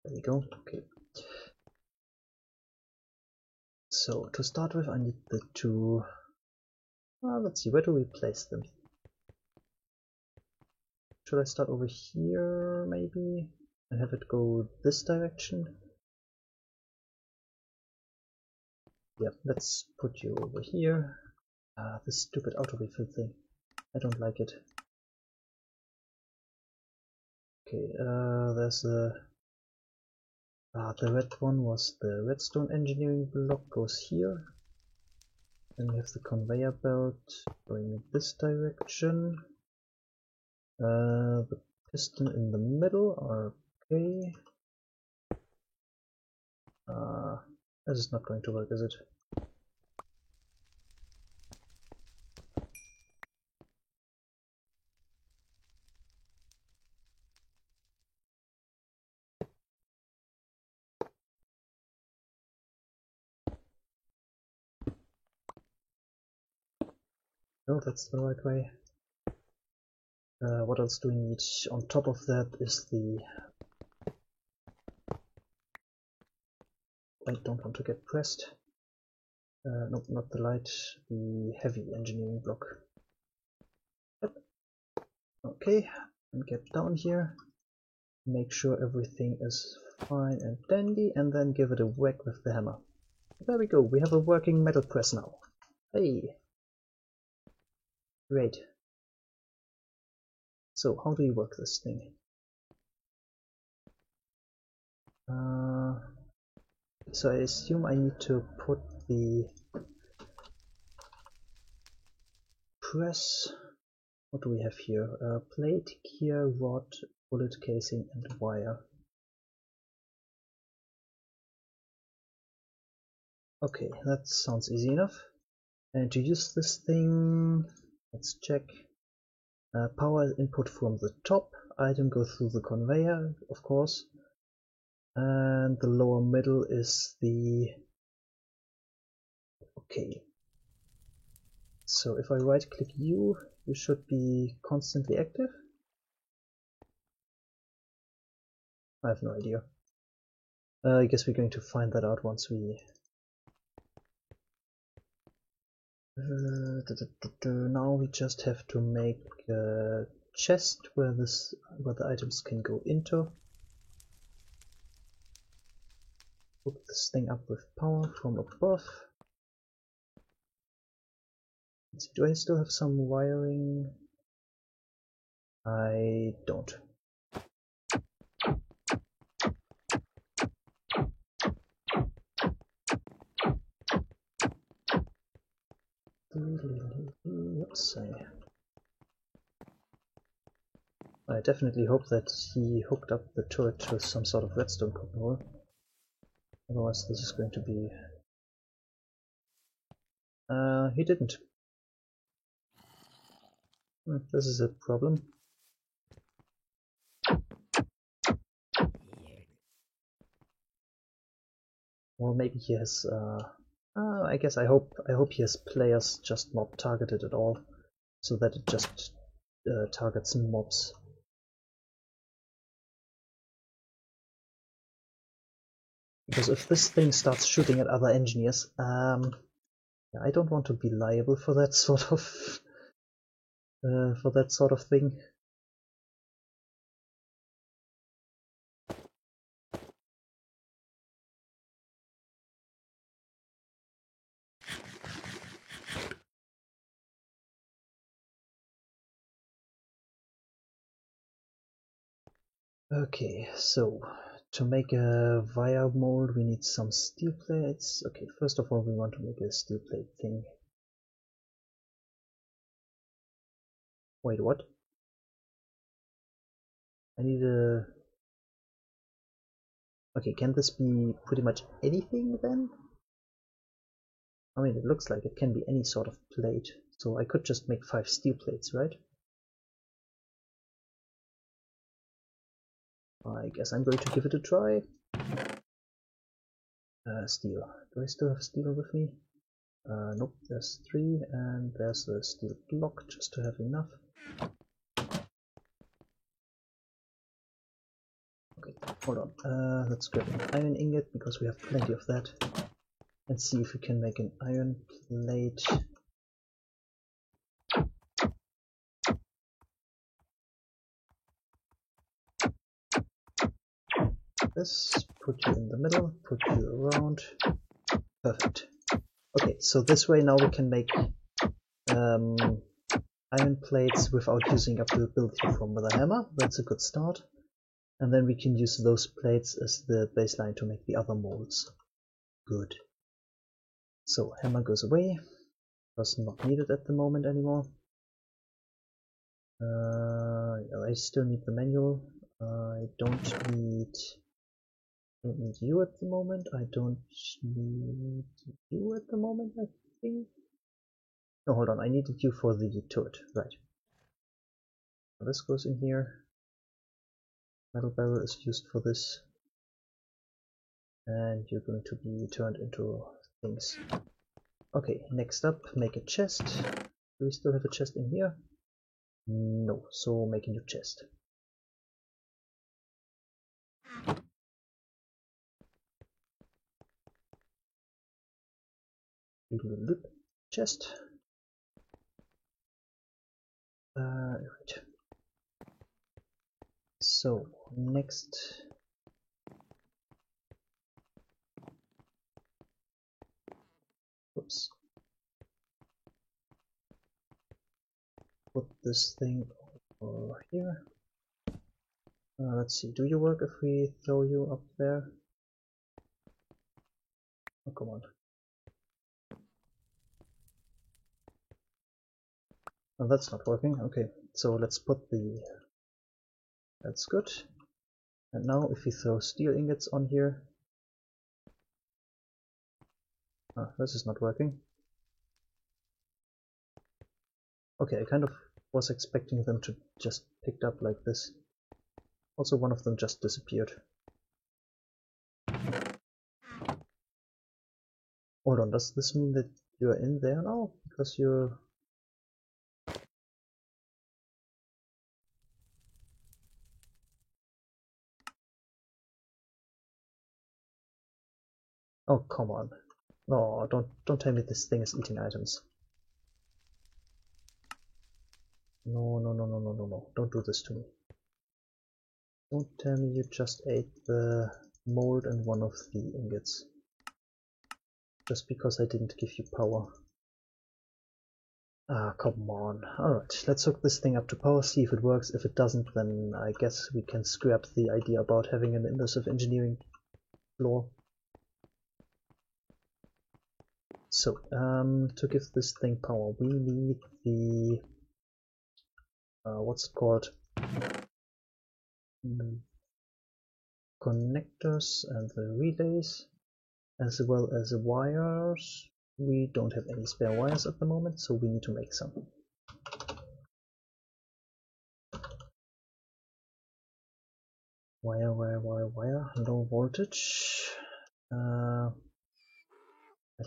There we go, okay. So, to start with, I need the 2... let's see, where do we place them? Should I start over here, maybe? And have it go this direction? Yeah, let's put you over here. This stupid auto refill thing. I don't like it. Okay, there's a... the red one was the redstone engineering block, goes here. Then we have the conveyor belt going in this direction. The piston in the middle, okay. This is not going to work, is it? No, that's the right way. What else do we need? On top of that is the... I don't want to get pressed. Nope, not the light, the heavy engineering block. Yep. Okay, and get down here. Make sure everything is fine and dandy, and then give it a whack with the hammer. There we go, we have a working metal press now. Hey! Great. So, how do you work this thing? So I assume I need to put the press... What do we have here? Plate, gear, rod, bullet casing, and wire. Okay, that sounds easy enough. And to use this thing, let's check. Power input from the top, item goes through the conveyor, of course. And the lower middle is the... Okay. So if I right click you should be constantly active? I have no idea. I guess we're going to find that out once we... Now we just have to make a chest where the items can go into. hook this thing up with power from above. Let's see, do I still have some wiring? I don't. Oops, I definitely hope that he hooked up the turret to some sort of redstone control. Otherwise this is going to be... he didn't. This is a problem. Or maybe he has... I guess I hope he has players just not targeted at all, so that it just targets mobs. Because if this thing starts shooting at other engineers, I don't want to be liable for that sort of thing. Okay, so to make a via mold we need some steel plates. Okay, first of all we want to make a steel plate thing. Wait, what? I need a... Okay, can this be pretty much anything then? I mean, it looks like it can be any sort of plate, so I could just make 5 steel plates, right? I guess I'm going to give it a try. Steel. Do I still have steel with me? Nope, there's 3, and there's the steel block, just to have enough. Okay, hold on. Let's grab an iron ingot, because we have plenty of that. And see if we can make an iron plate. This, put you in the middle, put you around. Perfect. Okay, so this way now we can make iron plates without using up the ability from the hammer. That's a good start. And then we can use those plates as the baseline to make the other molds. Good. So hammer goes away. Was not needed at the moment anymore. I still need the manual. I don't need you at the moment. I don't need you at the moment, I think. No, hold on. I needed you for the turret. Right. So this goes in here. Metal barrel is used for this. And you're going to be turned into things. Okay, next up, make a chest. Do we still have a chest in here? No, so make a new chest. Chest. Right. So, next. Oops. Put this thing over here. Let's see, do you work if we throw you up there? Oh, come on. Oh, that's not working. Okay, so let's put the... That's good. And now if we throw steel ingots on here... Oh, this is not working. Okay, I kind of was expecting them to just pick up like this. Also, one of them just disappeared. Hold on, does this mean that you're in there now? Because you're... Oh, come on. No, don't tell me this thing is eating items. No, no, no, no, no, no, no. Don't do this to me. Don't tell me you just ate the mold and one of the ingots. Just because I didn't give you power. Ah, come on. Alright, let's hook this thing up to power, see if it works. If it doesn't, then I guess we can scrap the idea about having an immersive engineering floor. So, to give this thing power, we need the... what's it called? Connectors and the relays, as well as the wires. We don't have any spare wires at the moment, so we need to make some. Wire, low voltage. I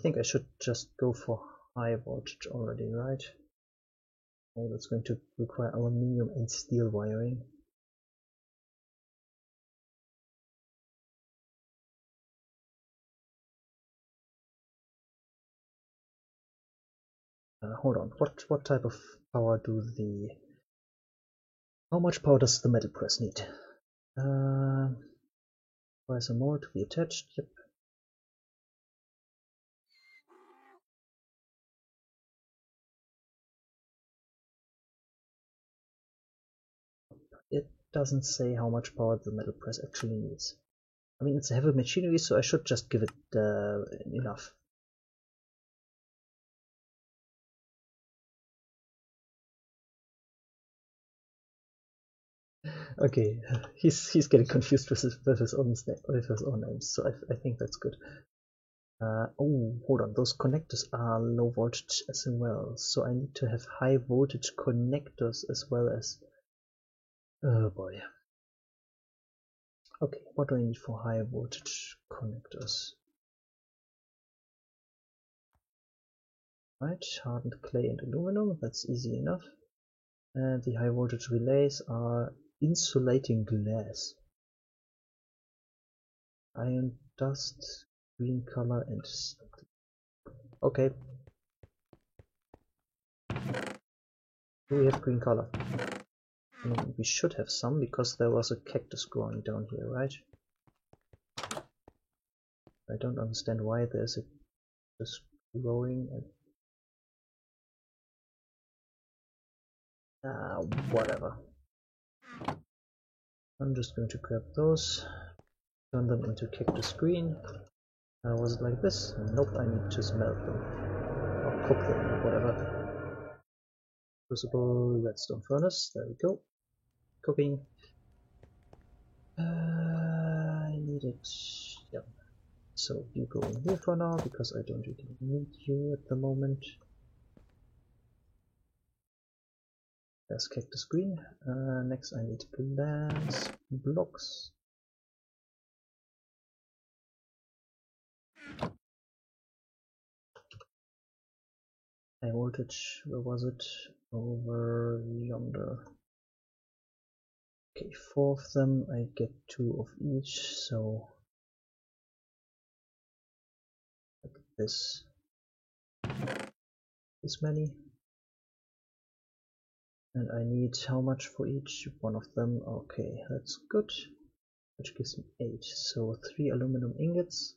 think I should just go for high voltage already, right? Oh, that's going to require aluminium and steel wiring. Hold on, what type of power do the... How much power does the metal press need? Requires a mold to be attached, yep. It doesn't say how much power the metal press actually needs. I mean, it's a heavy machinery, so I should just give it enough. Okay, he's getting confused with his own names, so I think that's good. Oh, hold on, those connectors are low voltage as well, so I need to have high voltage connectors as well as... Oh boy. Okay, what do I need for high voltage connectors? Right, hardened clay and aluminum, that's easy enough. And the high voltage relays are insulating glass. Iron dust, green color, and... Okay. Do we have green color? I mean, we should have some, because there was a cactus growing down here, right? I don't understand why there's a cactus growing and... whatever. I'm just going to grab those, turn them into cactus green. Was it like this? Nope, I need to smelt them. Or cook them, whatever. Crucible, redstone furnace, there we go. Cooking. I need it. Yep. So you go in here for now, because I don't really need you at the moment. There's cactus green. Next I need glass blocks. High voltage, where was it? Over yonder. Okay, 4 of them, I get 2 of each, so like this many. And I need how much for each one of them? Okay, that's good. Which gives me 8. So 3 aluminum ingots,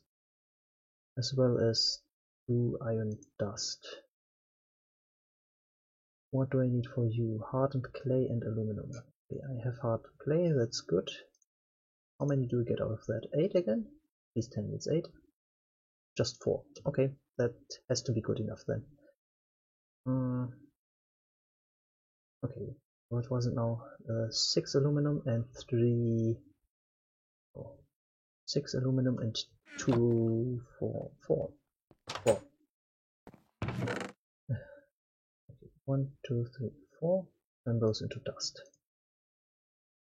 as well as 2 iron dust. What do I need for you? Hardened clay and aluminum. Okay, I have hardened clay, that's good. How many do we get out of that? 8 again? Please tell me it's 8. Just 4. Okay, that has to be good enough then. Okay, what was it now? 6 aluminum and 3... Oh, 6 aluminum and 2... 4. 4. Okay, 1, 2, 3, 4. Turn those into dust.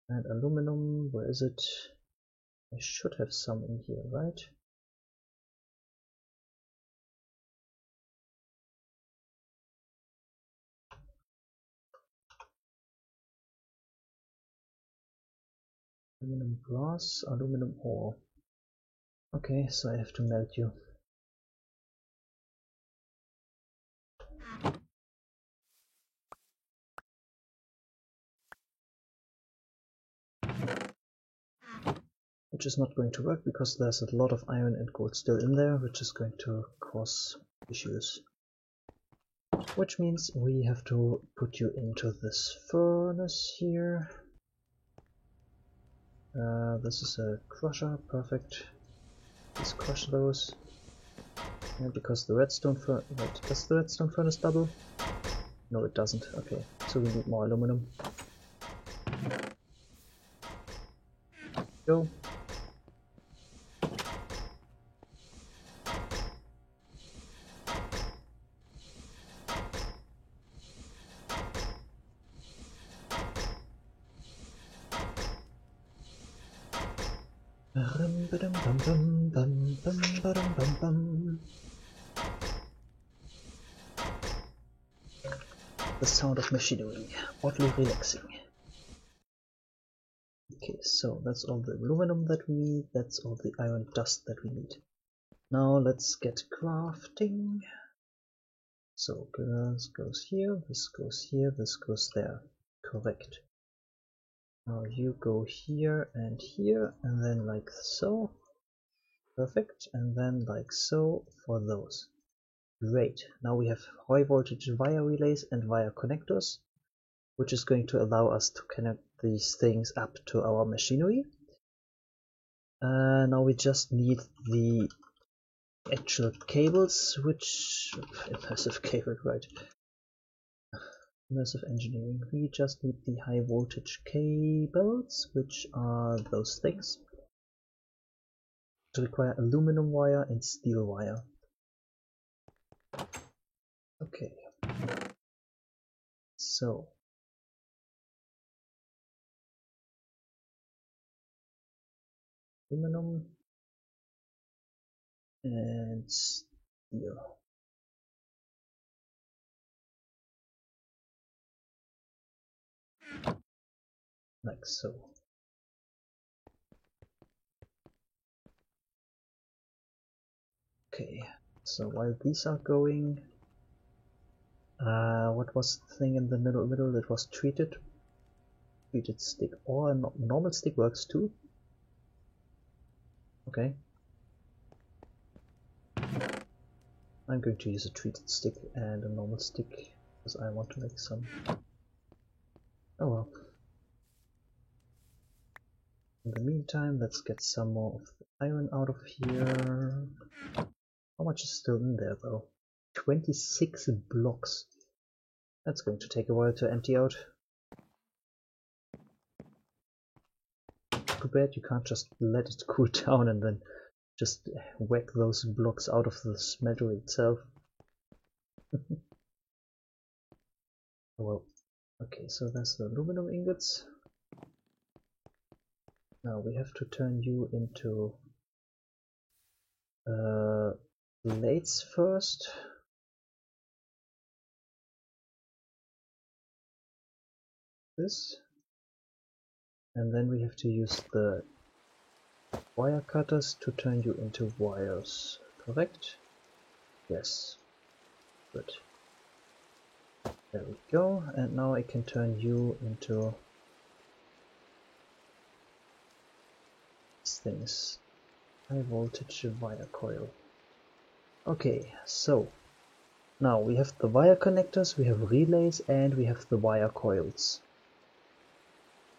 And aluminum, where is it? I should have some in here, right? Aluminum brass, aluminum ore. Okay, so I have to melt you. which is not going to work because there's a lot of iron and gold still in there, which is going to cause issues. Which means we have to put you into this furnace here. This is a crusher, perfect. Let's crush those. Yeah, because the redstone furnace... Wait, does the redstone furnace double? No, it doesn't. Okay, so we need more aluminum. Go. The sound of machinery, oddly relaxing. Okay, so that's all the aluminum that we need, that's all the iron dust that we need. Now let's get crafting. So this goes here, this goes here, this goes there. Correct. Now you go here, and then like so. Perfect, and then like so for those. Great, now we have high voltage wire relays and wire connectors, which is going to allow us to connect these things up to our machinery. Now we just need the actual cables, which... immersive cable, right? Immersive engineering. We just need the high voltage cables, which are those things. To require aluminum wire and steel wire. Okay. So aluminum and steel. Like so. Okay, so while these are going, what was the thing in the middle that was treated? Treated stick, or a normal stick works too. Okay. I'm going to use a treated stick and a normal stick because I want to make some. Oh well. In the meantime, let's get some more of the iron out of here. How much is still in there though? 26 blocks. That's going to take a while to empty out. Too bad you can't just let it cool down and then just whack those blocks out of the smelter itself. Well, okay, so that's the aluminum ingots. Now we have to turn you into plates first. This. And then we have to use the wire cutters to turn you into wires. Correct? Yes. Good. There we go. And now I can turn you into these things. High voltage wire coil. Okay, so now we have the wire connectors, we have relays, and we have the wire coils,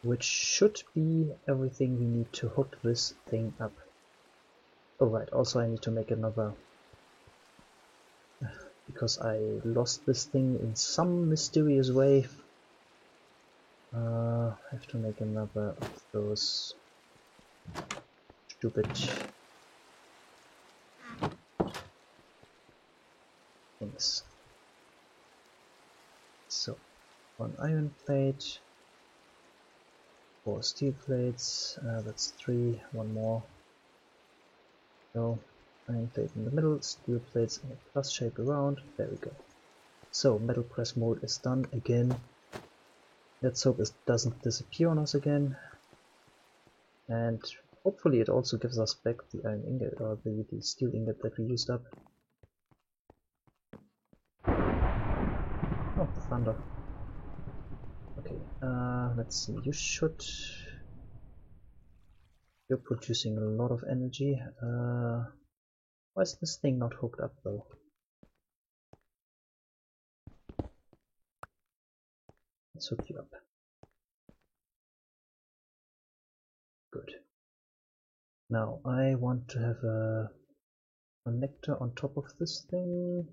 which should be everything we need to hook this thing up. Oh right, also I need to make another, because I lost this thing in some mysterious way. I have to make another of those stupid things. So, 1 iron plate, 4 steel plates, that's 3, 1 more. So, iron plate in the middle, steel plates in a plus shape around, there we go. So, metal press mode is done again. Let's hope it doesn't disappear on us again. And hopefully it also gives us back the iron ingot, or the steel ingot that we used up. Oh, thunder. Okay, let's see, you should... You're producing a lot of energy. Why is this thing not hooked up though? Let's hook you up. Good. Now I want to have a connector on top of this thing.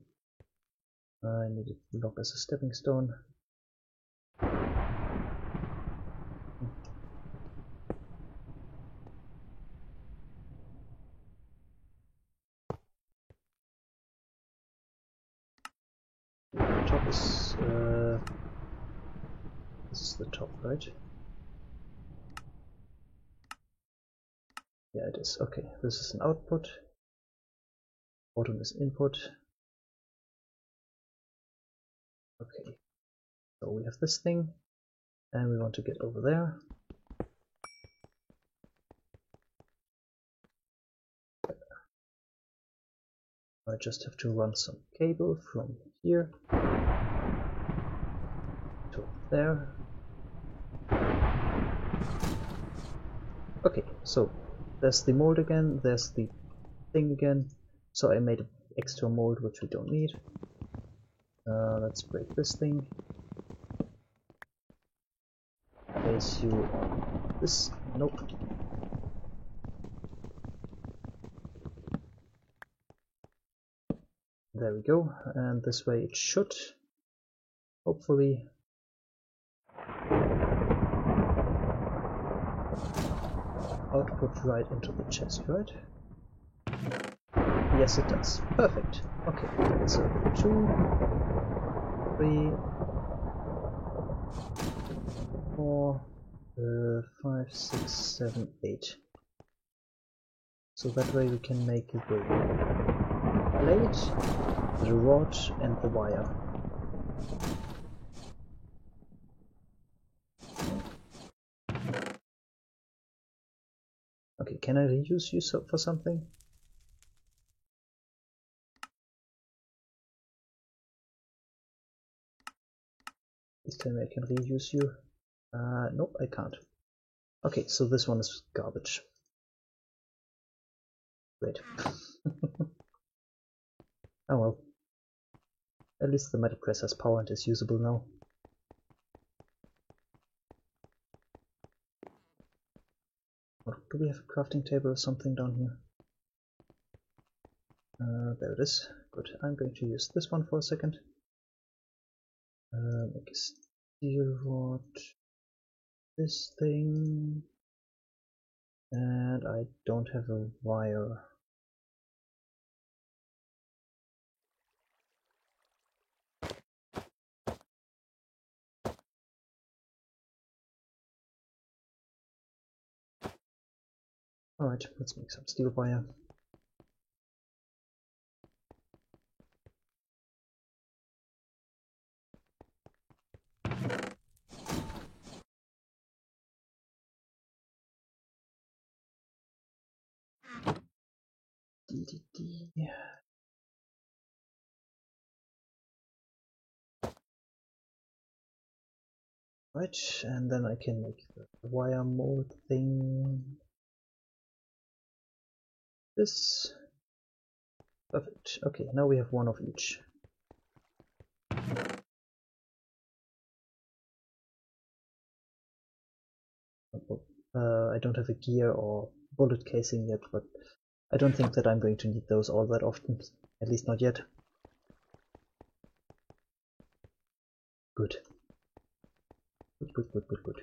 I need it to lock as a stepping stone. The top is this is the top, right? Yeah, it is. Okay, this is an output. Bottom is input. Okay, so we have this thing, and we want to get over there. I just have to run some cable from here to there. Okay, so there's the mold again, there's the thing again. So I made an extra mold which we don't need. Let's break this thing. Place you on this. Nope. There we go, and this way it should hopefully output right into the chest, right? Yes, it does. Perfect. Okay, so 2, 3, 4, 5, 6, 7, 8. So that way we can make the plate, the rod, and the wire. Okay, can I reuse you for something? This time I can reuse you. Nope, I can't. Okay, so this one is garbage. Great. Oh well. At least the metal press has power and is usable now. Or do we have a crafting table or something down here? There it is. Good. I'm going to use this one for a second. Make a steel rod. This thing. And I don't have a wire. Alright, let's make some steel wire. Right, and then I can make the wire mold thing. This. Perfect. Okay, now we have one of each. I don't have a gear or bullet casing yet, but I don't think that I'm going to need those all that often. At least not yet. Good. Good.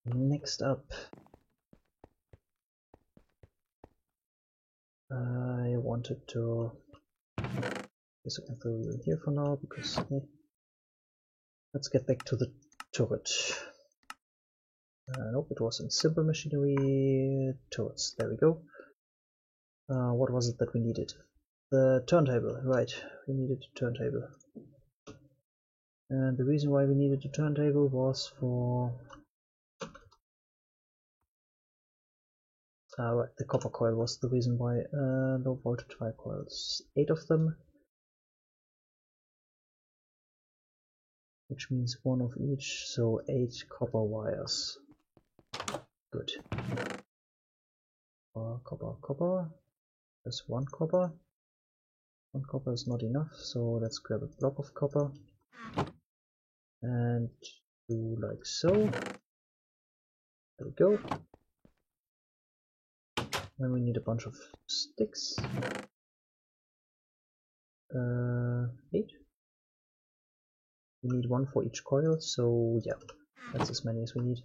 Next up, I wanted to. Guess I can throw you in here for now because let's get back to the turret. Nope, it was in simple machinery turrets. There we go. What was it that we needed? The turntable, right? We needed a turntable, and the reason why we needed a turntable was for right, the copper coil was the reason why. Low voltage wire coils, 8 of them. which means 1 of each, so 8 copper wires. Good. Copper. There's 1 copper. 1 copper is not enough, so let's grab a block of copper and do like so. There we go. Then we need a bunch of sticks. 8. We need 1 for each coil, so yeah, that's as many as we need.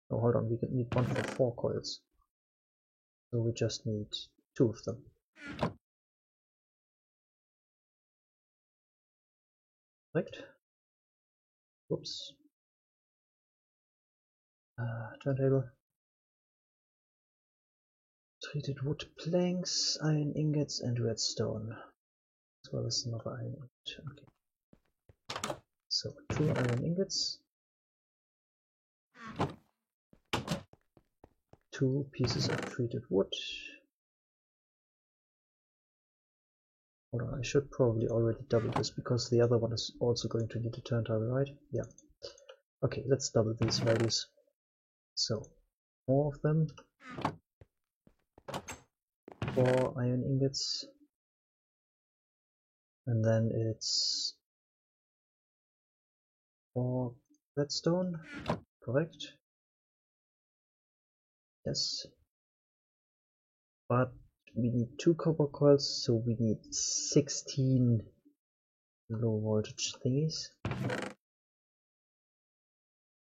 Oh, hold on, we could need 1 for 4 coils. So we just need 2 of them. Correct. Whoops. Turntable. Treated wood planks, iron ingots, and redstone. As well as another iron ingot. Okay. So 2 iron ingots. 2 pieces of treated wood. Hold on, I should probably already double this because the other one is also going to need a turntable, right? Yeah. Okay, let's double these values. So, more of them. 4 iron ingots. And then it's 4 redstone. Correct? Yes. But we need 2 copper coils, so we need 16 low voltage thingies.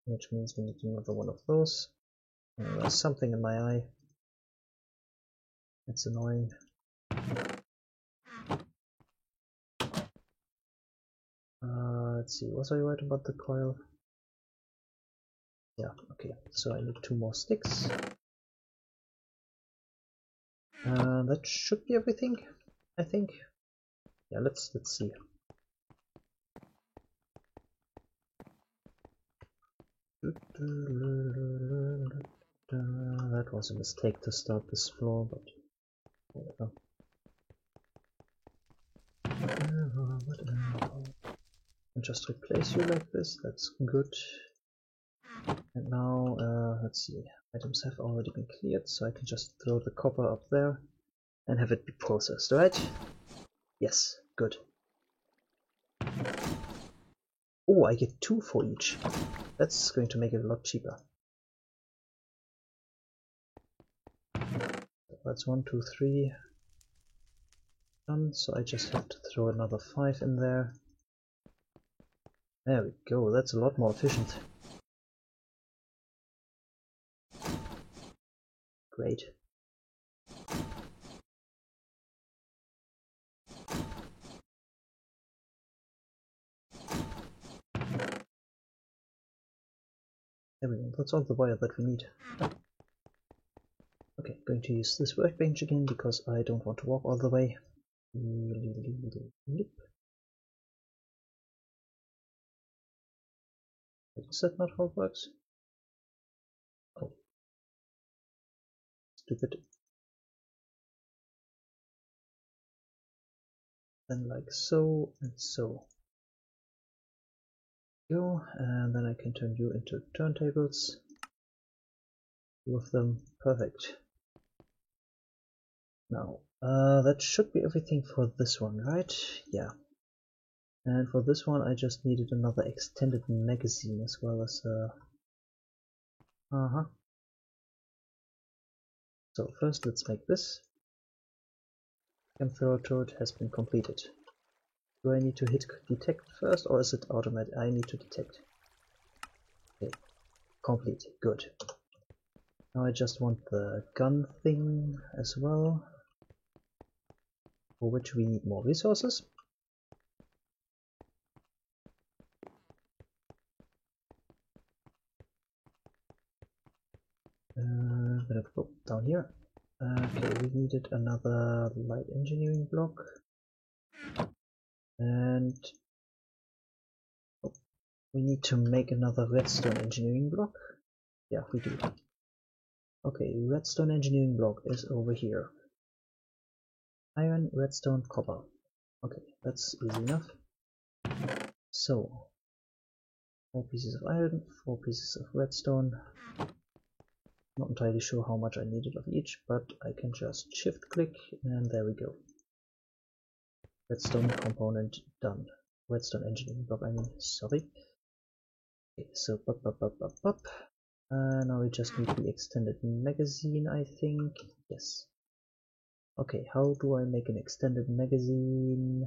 Which means we need another one of those. There's something in my eye. It's annoying. Let's see, was I right about the coil? Yeah, okay, so I need 2 more sticks. That should be everything, I think. Yeah, let's see. That was a mistake to start this floor, but whatever. And just replace you like this, that's good. And now, let's see, items have already been cleared, so I can just throw the copper up there and have it be processed, right? Yes, good. Oh, I get 2 for each. That's going to make it a lot cheaper. That's 1, 2, 3. Done, so I just have to throw another 5 in there. There we go, that's a lot more efficient. Great. There we go, that's all the wire that we need. Okay, going to use this workbench again because I don't want to walk all the way. Is that not how it works? Oh. Stupid. Then like so and so. Go, and then I can turn you into turntables. 2 of them, perfect. Now, that should be everything for this one, right? Yeah. And for this one I just needed another extended magazine as well as So first let's make this. Flamethrower turret has been completed. Do I need to hit detect first, or is it automatic? I need to detect. Okay, complete, good. Now I just want the gun thing as well, for which we need more resources. Gonna go down here. Okay, we needed another light engineering block. And we need to make another redstone engineering block. Yeah, we do. Okay, redstone engineering block is over here. Iron, redstone, copper. Okay, that's easy enough. So, 4 pieces of iron, 4 pieces of redstone. Not entirely sure how much I needed of each, but I can just shift click and there we go. Redstone component done. Redstone engineering block, I mean, sorry. Okay, so now we just need the extended magazine, I think. Yes. Okay, how do I make an extended magazine?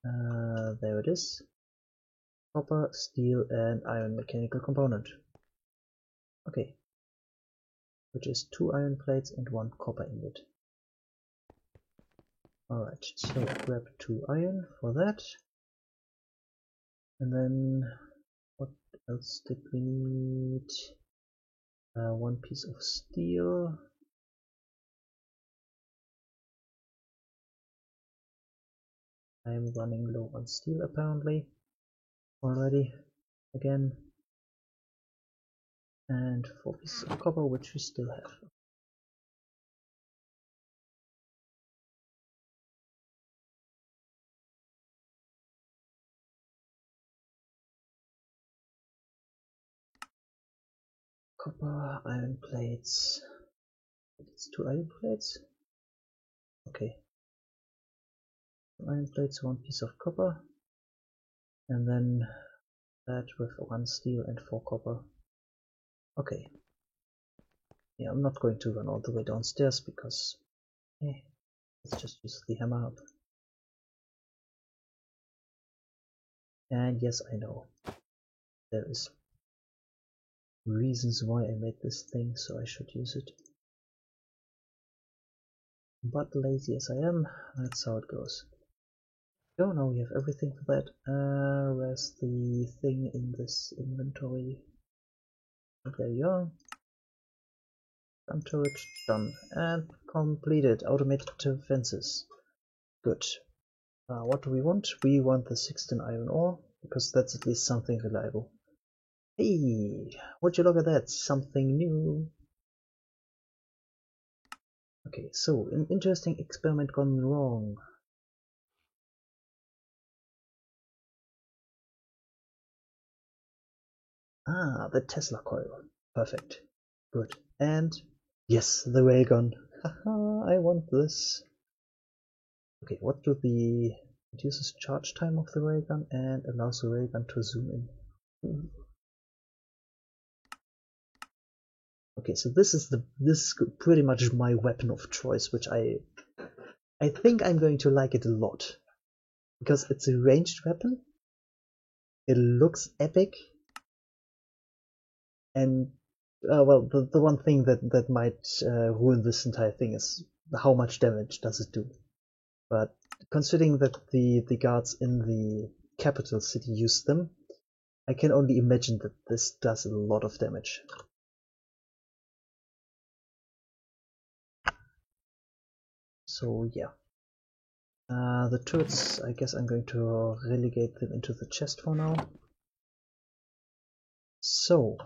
There it is. Copper, steel, and iron mechanical component. Okay. Which is 2 iron plates and 1 copper ingot. Alright, so grab 2 iron for that. And then, what else did we need? 1 piece of steel. I'm running low on steel apparently already again, and 4 pieces of copper, which we still have. Copper, iron plates. It's 2 iron plates. Okay. 2 iron plates, 1 piece of copper, and then that with 1 steel and 4 copper. Okay. Yeah, I'm not going to run all the way downstairs because let's just use the hammer up. And yes, I know there is reasons why I made this thing, so I should use it. But lazy as I am, that's how it goes. So now we have everything for that. Where's the thing in this inventory? There you are. Gun turret done and completed. Automated fences. Good. What do we want? We want the 16 iron ore because that's at least something reliable. Hey, would you look at that? Something new. Okay, so an interesting experiment gone wrong. Ah, the Tesla coil. Perfect. Good. And yes, the railgun. Haha, I want this. Okay, what do the reduces charge time of the railgun and allows the railgun to zoom in. Okay, so this is pretty much my weapon of choice, which I think I'm going to like it a lot because it's a ranged weapon. It looks epic, and well, the one thing that might ruin this entire thing is how much damage does it do. But considering that the guards in the capital city use them, I can only imagine that this does a lot of damage. So yeah. The turrets, I guess I'm going to relegate them into the chest for now. So,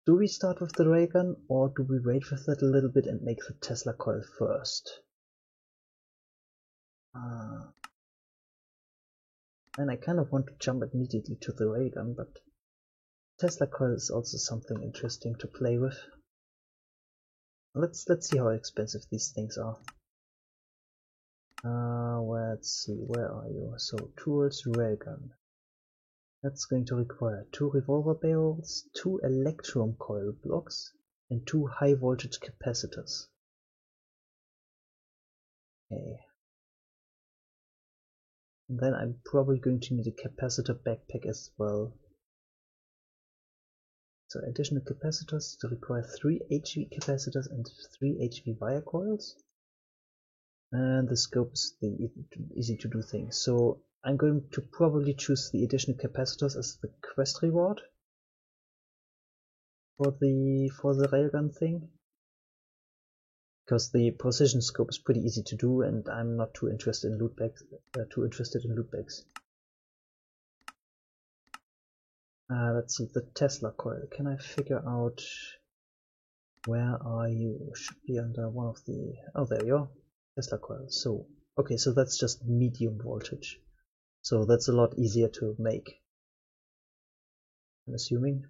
do we start with the railgun or do we wait with that a little bit and make the Tesla coil first? And I kind of want to jump immediately to the railgun, but Tesla coil is also something interesting to play with. Let's see how expensive these things are. Let's see, where are you? So, tools, railgun. That's going to require 2 revolver barrels, 2 electrum coil blocks, and 2 high voltage capacitors. Okay. And then I'm probably going to need a capacitor backpack as well. So additional capacitors to require 3 HV capacitors and 3 HV wire coils. And the scope is the easy to do thing. So I'm going to probably choose the additional capacitors as the quest reward for the railgun thing. Because the precision scope is pretty easy to do, and I'm not too interested in loot bags. Let's see, the Tesla coil. Can I figure out where are you? Should be under one of the. Oh, there you are. Tesla coil. So okay, so that's just medium voltage. So that's a lot easier to make. I'm assuming.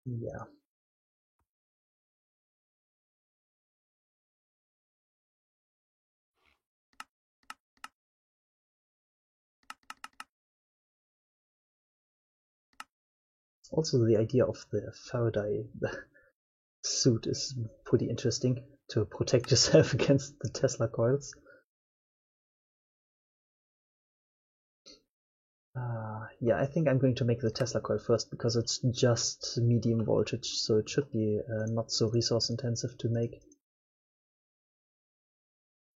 Yeah. Also, the idea of the Faraday suit is pretty interesting to protect yourself against the Tesla coils. Yeah, I think I'm going to make the Tesla coil first because it's just medium voltage, so it should be not so resource intensive to make.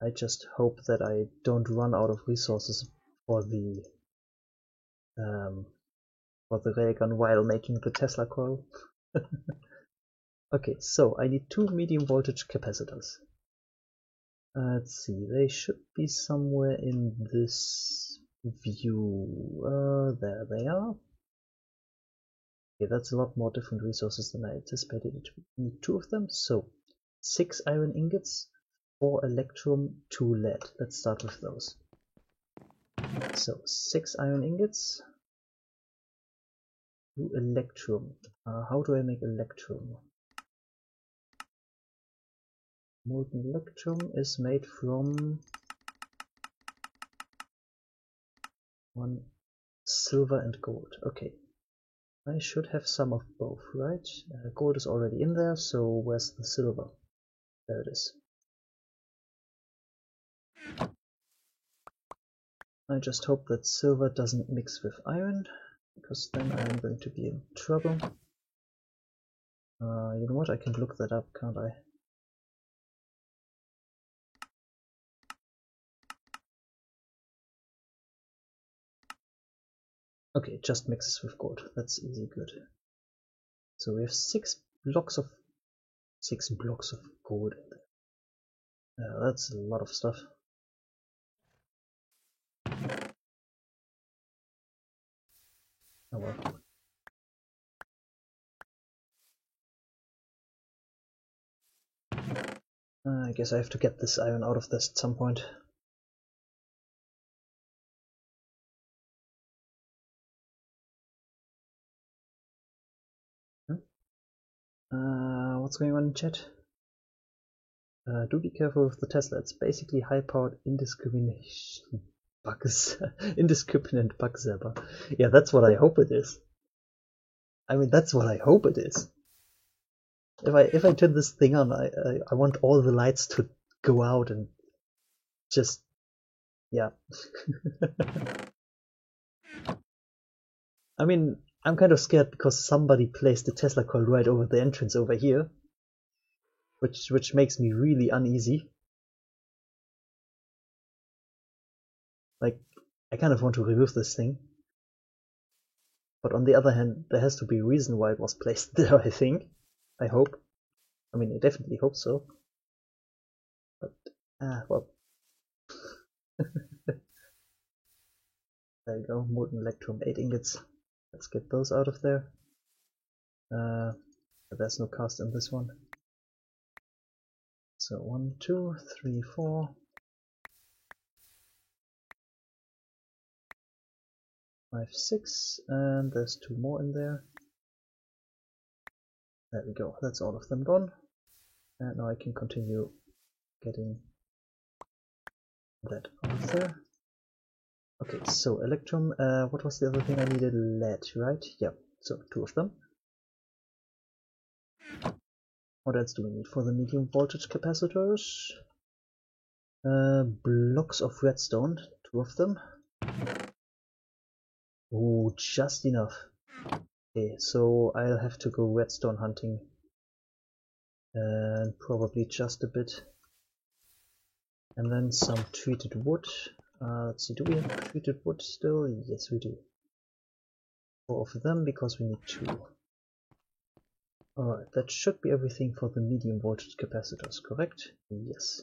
I just hope that I don't run out of resources for the railgun while making the Tesla coil. Okay, so I need 2 medium voltage capacitors. Let's see, they should be somewhere in this view. There they are. Okay, that's a lot more different resources than I anticipated. It would need 2 of them. So 6 iron ingots, 4 electrum, 2 lead. Let's start with those. So 6 iron ingots, 2 electrum. How do I make electrum? Molten electrum is made from 1 silver and gold. Okay. I should have some of both, right? Gold is already in there, so where's the silver? There it is. I just hope that silver doesn't mix with iron, because then I'm going to be in trouble. You know what? I can look that up, can't I? Okay, it just mixes with gold. That's easy, good. So we have 6 blocks of gold in there. That's a lot of stuff. Oh well. I guess I have to get this iron out of this at some point. What's going on in chat? Do be careful with the Tesla. It's basically high-powered indiscrimination bugs, indiscriminate bug zapper. Yeah, that's what I hope it is. I mean, that's what I hope it is. If I turn this thing on, I want all the lights to go out and just, yeah. I mean, I'm kind of scared because somebody placed the Tesla coil right over the entrance over here, which makes me really uneasy. Like, I kind of want to remove this thing. But on the other hand, there has to be a reason why it was placed there, I think. I hope. I mean, I definitely hope so. But, well. There you go, molten electrum, 8 ingots. Let's get those out of there. But there's no cast in this one. So 1, 2, 3, 4. 5, 6, and there's 2 more in there. There we go, that's all of them gone. And now I can continue getting that out of there. Okay, so electrum, what was the other thing I needed? Lead, right? Yep, so 2 of them. What else do we need for the medium voltage capacitors? Blocks of redstone, 2 of them. Oh, just enough. Okay, so I'll have to go redstone hunting. And probably just a bit. And then some treated wood. Let's see, do we have treated wood still? Yes, we do. 4 of them because we need 2. Alright, that should be everything for the medium voltage capacitors, correct? Yes.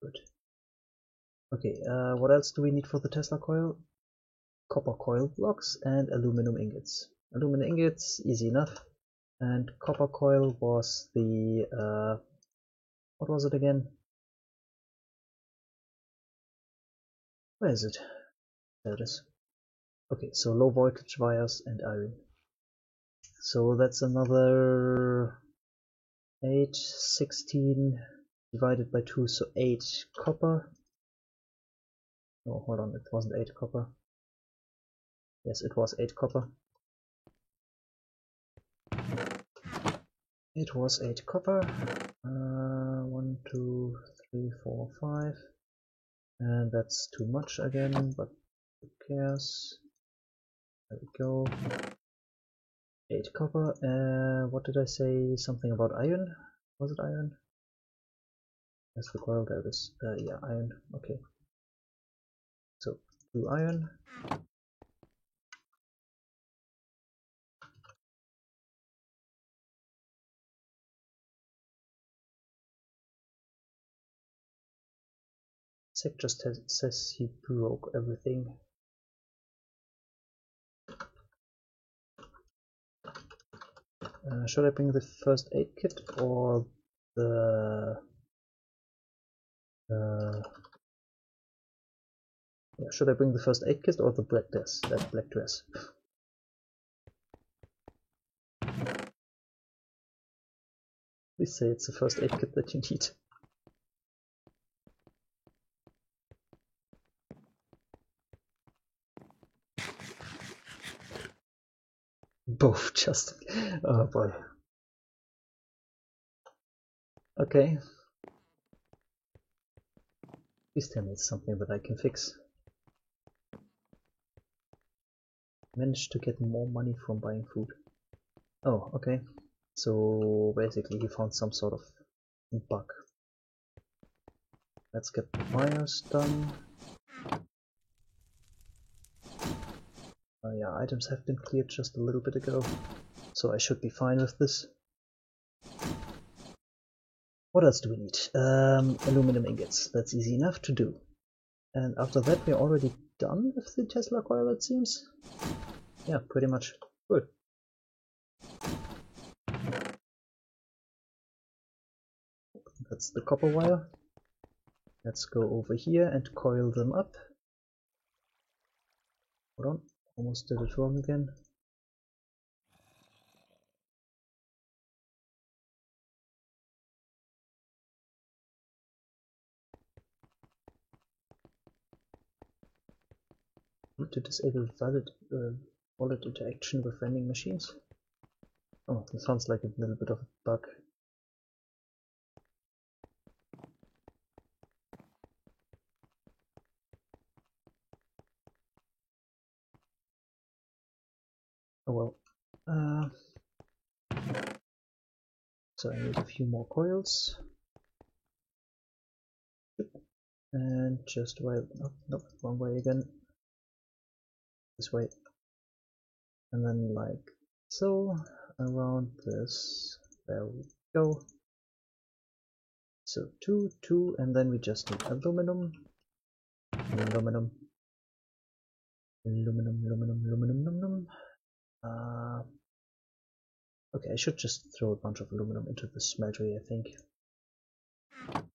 Good. Okay, what else do we need for the Tesla coil? copper coil blocks and aluminum ingots. Aluminum ingots, easy enough. And copper coil was the, what was it again? Where is it? There it is. Okay, so low voltage wires and iron. So that's another 8, 16 divided by 2, so 8 copper. Oh, hold on, it wasn't 8 copper. Yes, it was 8 copper. It was 8 copper. 1, 2, 3, 4, 5. And that's too much again, but who cares? There we go. 8 copper. What did I say? Something about iron? Was it iron? That's the coil, there it is. Yeah, iron. Okay. So, 2 iron. Sec just says he broke everything. Should I bring the first aid kit or the yeah, should I bring the first aid kit or the black dress? That black dress. Please say it's the first aid kit that you need. Both just. Oh boy. Okay. Please tell me it's something that I can fix. Managed to get more money from buying food. Oh, okay. So basically he found some sort of bug. Let's get the wires done. Oh yeah, items have been cleared just a little bit ago, so I should be fine with this. What else do we need? Aluminum ingots. That's easy enough to do. And after that we're already done with the Tesla coil, it seems. Yeah, pretty much. Good. That's the copper wire. Let's go over here and coil them up. Hold on, almost did it wrong again. Need to disable valid wallet interaction with vending machines. Oh, that sounds like a little bit of a bug. Oh well. So I need a few more coils. And just while nope, wrong way again. This way. And then like so, around this. There we go. So 2, 2, and then we just need aluminum. Aluminum. Aluminum, aluminum, aluminum, aluminum. Okay, I should just throw a bunch of aluminum into the smeltery, I think. Let's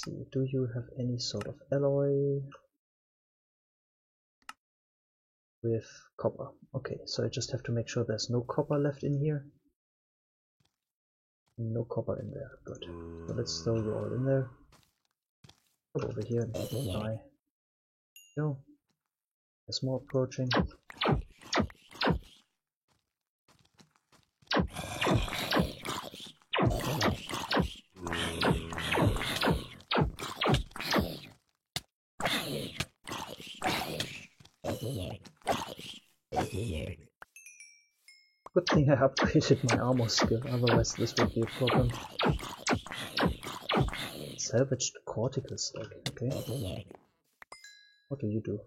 see, do you have any sort of alloy with copper? Okay, so I just have to make sure there's no copper left in here. No copper in there, good. So let's throw you all in there. Come over here and die. Go. There's more approaching. Good thing I upgraded my armor skill, otherwise this would be a problem. Salvaged cortical stack, okay. What do you do?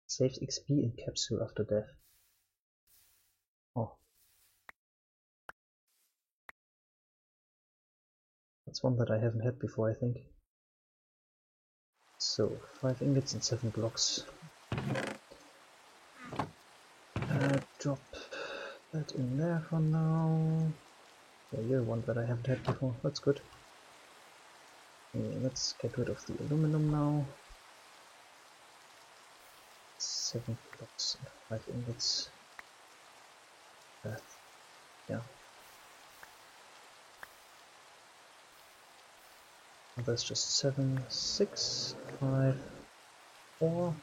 Saves XP in capsule after death. Oh. That's one that I haven't had before, I think. So 5 ingots and 7 blocks. Drop that in there for now. Yeah, you're one that I haven't had before. That's good. Let's get rid of the aluminum now. 7 blocks and 5 ingots. Yeah. That's just 7, 6, 5, 4.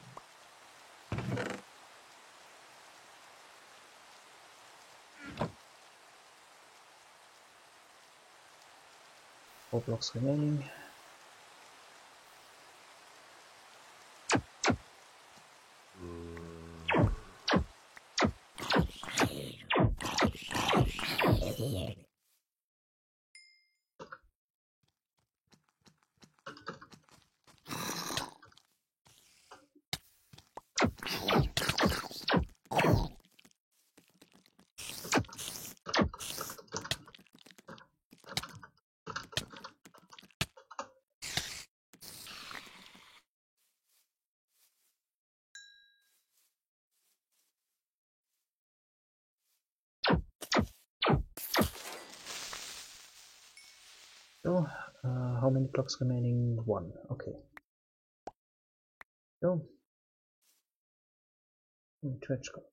Four blocks remaining. So, how many blocks remaining? 1. Okay. Go. Trench coat.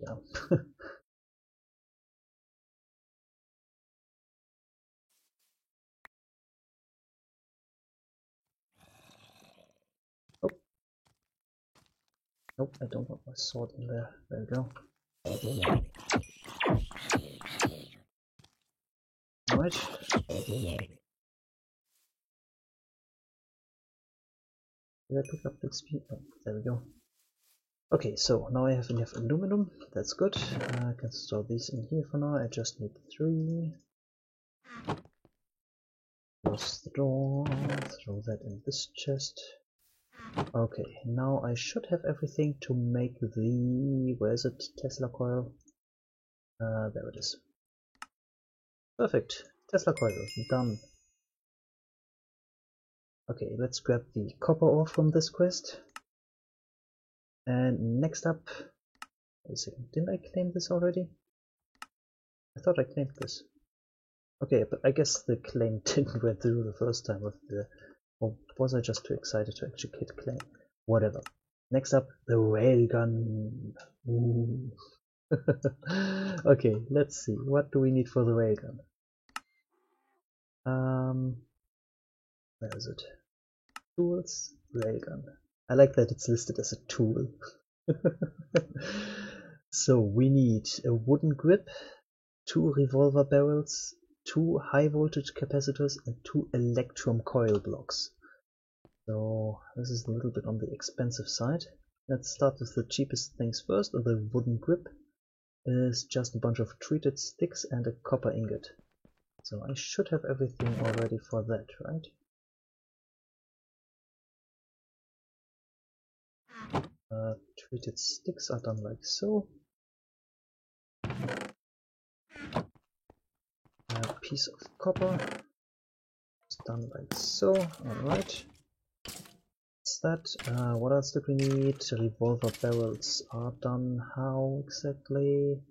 Yeah. Oh. Nope, I don't want my sword in there. There we go. Alright. Did I pick up the XP? Oh, there we go. Okay, so now I have enough aluminum. That's good. I can store these in here for now. I just need 3. Close the door. Throw that in this chest. Okay, now I should have everything to make the... where is it? Tesla coil. There it is. Perfect. Tesla coil. Done. Okay, let's grab the copper ore from this quest. And next up... wait a second, didn't I claim this already? I thought I claimed this. Okay, but I guess the claim didn't go through the first time with the... or was I just too excited to actually hit claim? Whatever. Next up, the railgun. Ooh. Okay, let's see. What do we need for the railgun? Where is it? Tools, railgun. I like that it's listed as a tool. So we need a wooden grip, 2 revolver barrels, 2 high voltage capacitors, and 2 electrum coil blocks. So this is a little bit on the expensive side. Let's start with the cheapest things first. The wooden grip is just a bunch of treated sticks and a copper ingot. So I should have everything already for that, right? Treated sticks are done like so. A piece of copper is done like so. Alright. That's that. What else do we need? Revolver barrels are done. How exactly?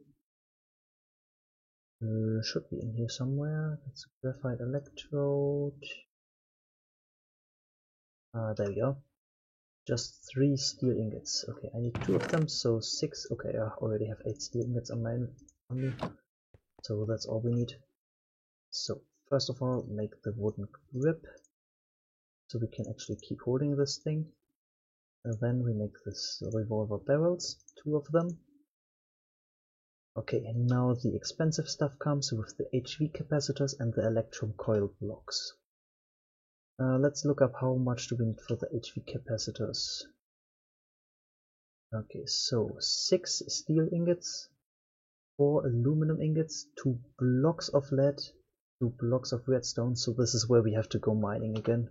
Should be in here somewhere. That's a graphite electrode. There we go. Just 3 steel ingots. Okay, I need 2 of them, so 6. Okay, I already have 8 steel ingots on me. So that's all we need. So first of all, make the wooden grip so we can actually keep holding this thing. And then we make this revolver barrels, 2 of them. Okay, and now the expensive stuff comes with the HV capacitors and the electrum coil blocks. Let's look up how much do we need for the HV capacitors. Okay, so 6 steel ingots, 4 aluminum ingots, 2 blocks of lead, 2 blocks of redstone, so this is where we have to go mining again.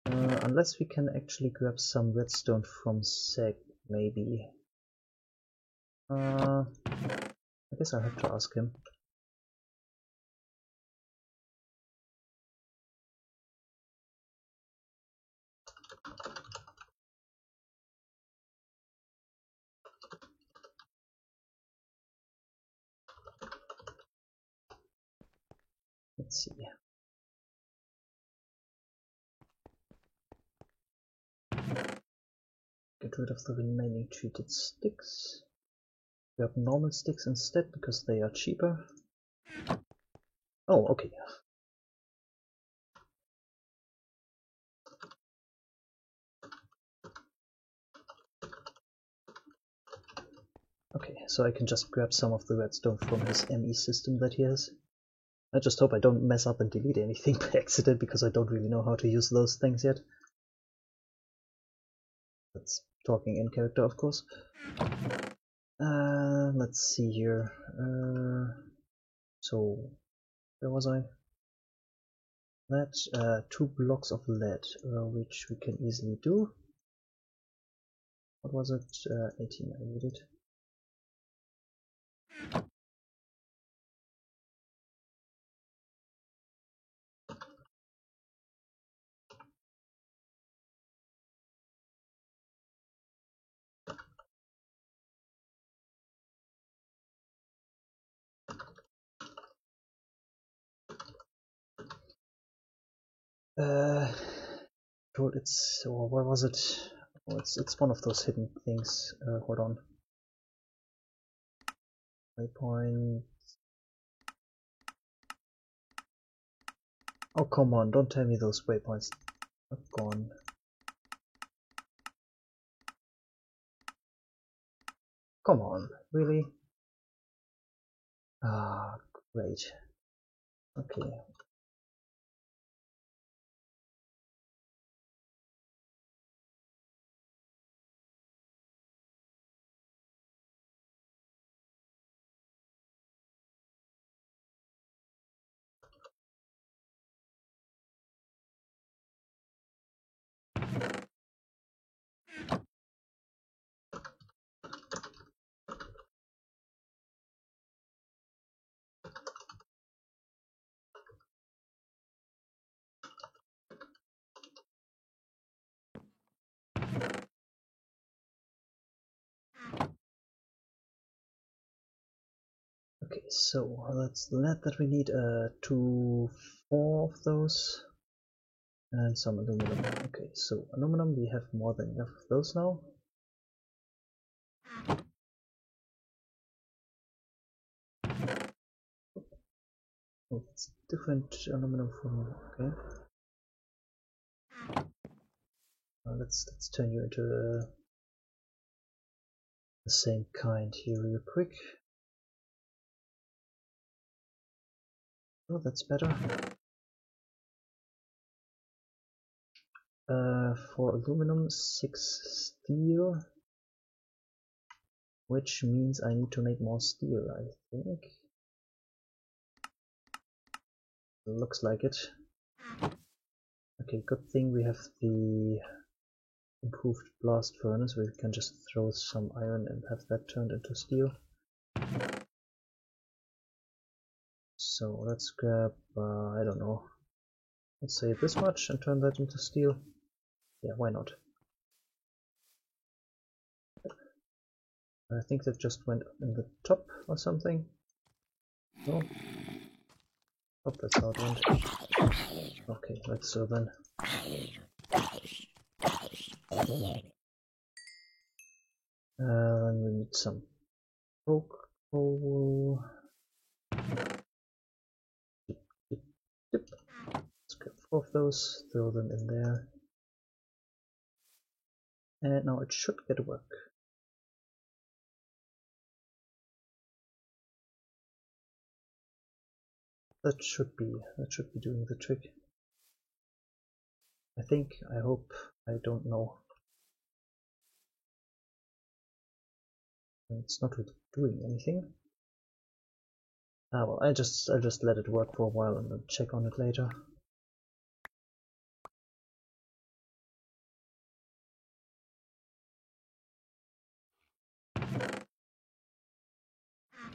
Unless we can actually grab some redstone from Seg, maybe. I guess I'll have to ask him. Let's see. Get rid of the remaining treated sticks. Grab normal sticks instead because they are cheaper. Oh, okay. Okay, so I can just grab some of the redstone from his ME system that he has. I just hope I don't mess up and delete anything by accident because I don't really know how to use those things yet. That's talking in character, of course. Let's see here. So, where was I? Lead, 2 blocks of lead, which we can easily do. What was it? 18 I needed. Or where was it? Oh, it's one of those hidden things. Hold on. Waypoint. Oh, come on, don't tell me those waypoints are gone. Come on, really? Ah, great. Okay. Okay, so that's the lead that we need. 4 of those. And some aluminum. Okay, so aluminum, we have more than enough of those now. Oh, it's different aluminum from. Okay. Let's turn you into the same kind here real quick. Oh, that's better. For aluminum, 6 steel, which means I need to make more steel, I think. Looks like it. Okay, good thing we have the improved blast furnace where we can just throw some iron and have that turned into steel. So let's grab, I don't know, let's say this much and turn that into steel. Yeah, why not? I think that just went in the top or something. No? Oh, that's how it went. Okay, let's then. We need some coke, coal. Let's grab 4 of those, throw them in there. And now it should get work. that should be doing the trick. I think, I hope, I don't know. It's not really doing anything. Ah well, I'll just let it work for a while and then check on it later.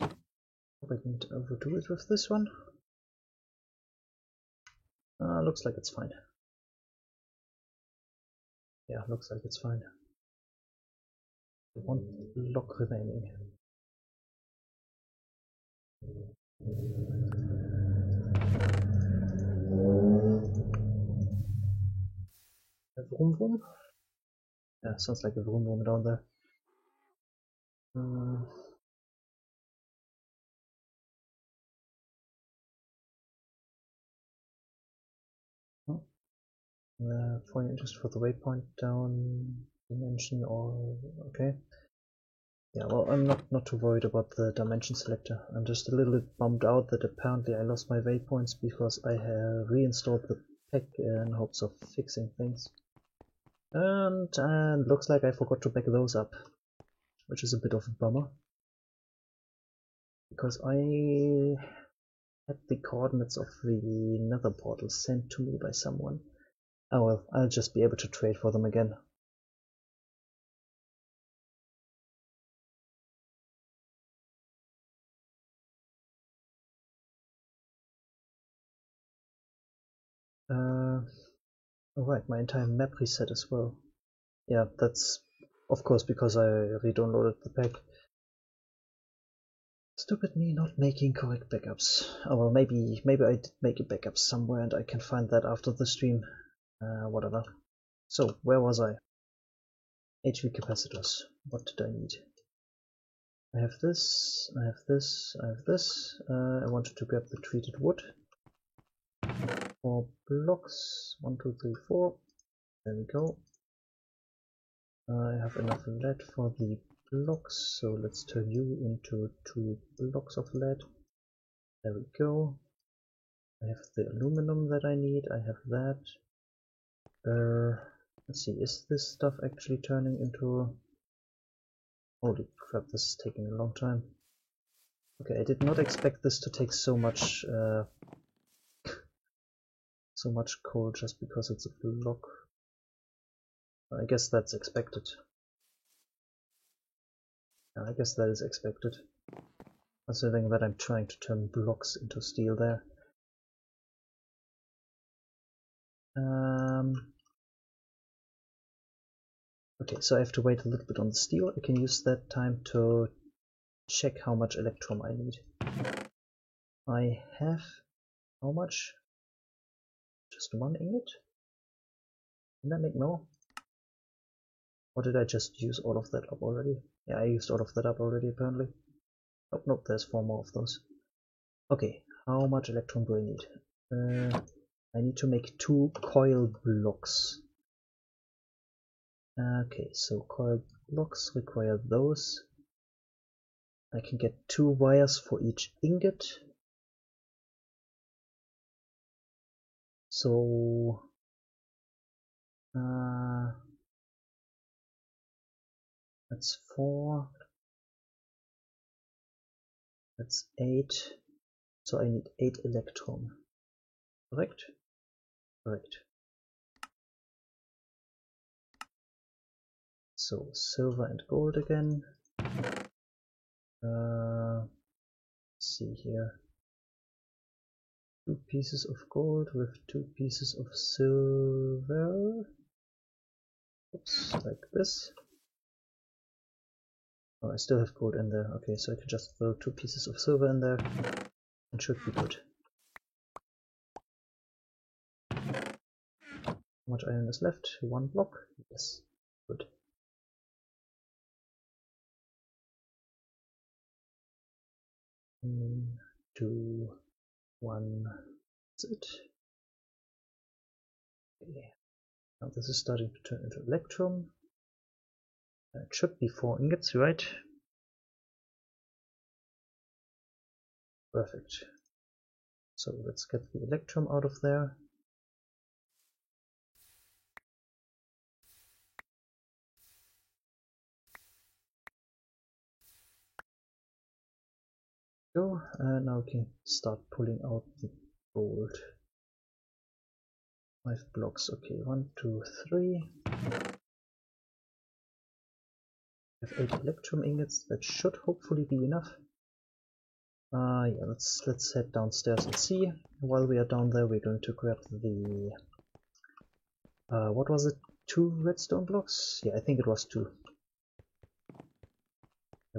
Hope I didn't overdo it with this one. Looks like it's fine. Yeah, looks like it's fine. One block remaining. A vroom vroom? Yeah, sounds like a vroom vroom down there. Just for the waypoint down dimension, or okay. Yeah, well, I'm not too worried about the dimension selector. I'm just a little bit bummed out that apparently I lost my waypoints because I have reinstalled the pack in hopes of fixing things. And looks like I forgot to back those up, which is a bit of a bummer. Because I had the coordinates of the nether portal sent to me by someone. Oh well, I'll just be able to trade for them again. Alright, my entire map reset as well. Yeah, that's of course because I re-downloaded the pack. Stupid me not making correct backups. Oh well, maybe I did make a backup somewhere and I can find that after the stream. Whatever. So, where was I? HV capacitors. What did I need? I have this, I have this, I have this. I wanted to grab the treated wood. 4 blocks. 1, 2, 3, 4. There we go. I have enough lead for the blocks, so let's turn you into 2 blocks of lead. There we go. I have the aluminum that I need, I have that. Let's see, is this stuff actually turning into... Holy crap, this is taking a long time. Okay, I did not expect this to take so much coal just because it's a block. I guess that's expected. Yeah, I guess that is expected. Considering that I'm trying to turn blocks into steel there. Okay, so I have to wait a little bit on the steel. I can use that time to check how much electrum I need. I have... how much? Just 1 ingot? Can that make more? Or did I just use all of that up already? Yeah, I used all of that up already apparently. Oh, nope, there's 4 more of those. Okay, how much electrum do I need? I need to make 2 coil blocks. Okay, so coil blocks require those. I can get 2 wires for each ingot. So that's 4. That's 8. So I need 8 electrum. Correct? Correct. So silver and gold again. Let's see here. 2 pieces of gold with 2 pieces of silver. Oops, like this. Oh, I still have gold in there. Okay, so I can just throw 2 pieces of silver in there and should be good. How much iron is left? 1 block? Yes, good. Two, 1, that's it. Okay. Now this is starting to turn into electrum. It should be 4 ingots, right? Perfect. So let's get the electrum out of there. Go, and now we can start pulling out the gold. 5 blocks, okay, 1, 2, 3. We have 8 electrum ingots, that should hopefully be enough. Yeah, let's head downstairs and see. While we are down there, we're going to grab the what was it? 2 redstone blocks? Yeah, I think it was 2.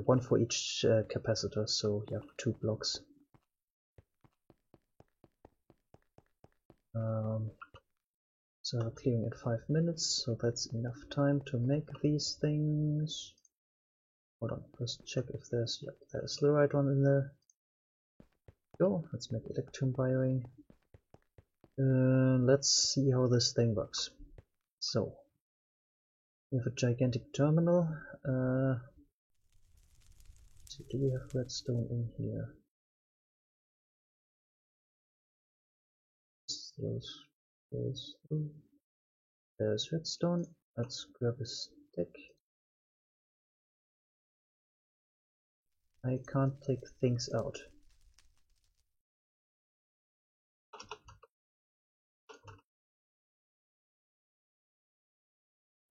One for each capacitor, so yeah, 2 blocks. So clearing at 5 minutes, so that's enough time to make these things. Hold on, first check if there's the right one in there. Go, let's make electrum wiring. Let's see how this thing works. So we have a gigantic terminal. So do we have redstone in here? There's redstone. Let's grab a stick. I can't take things out.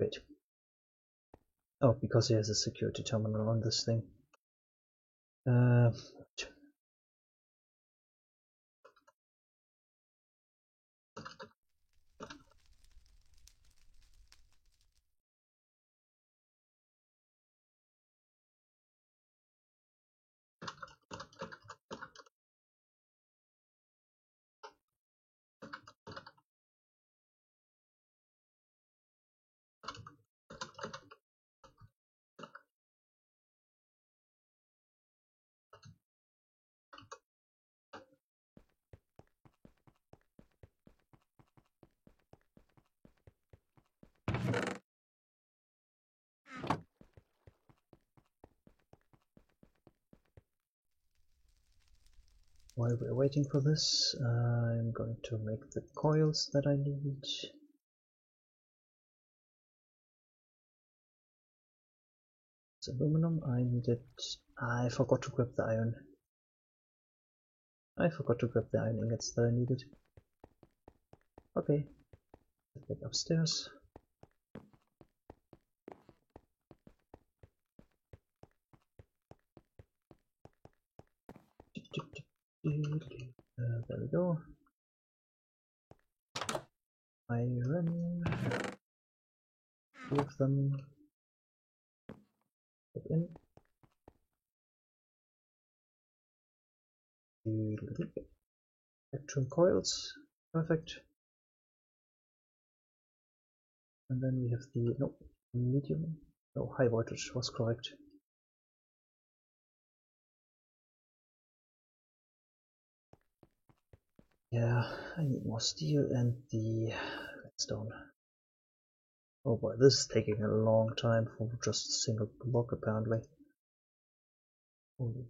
Wait. Oh, because there's a security terminal on this thing. While we're waiting for this, I'm going to make the coils that I need. It's aluminum. I forgot to grab the iron. I forgot to grab the iron ingots that I needed. Okay, back upstairs. There we go. Iron. 2 of them. Put in. Electrum coils. Perfect. And then we have the medium. No, high voltage was correct. Yeah, I need more steel and the redstone. Oh boy, this is taking a long time for just a single block apparently. Holy.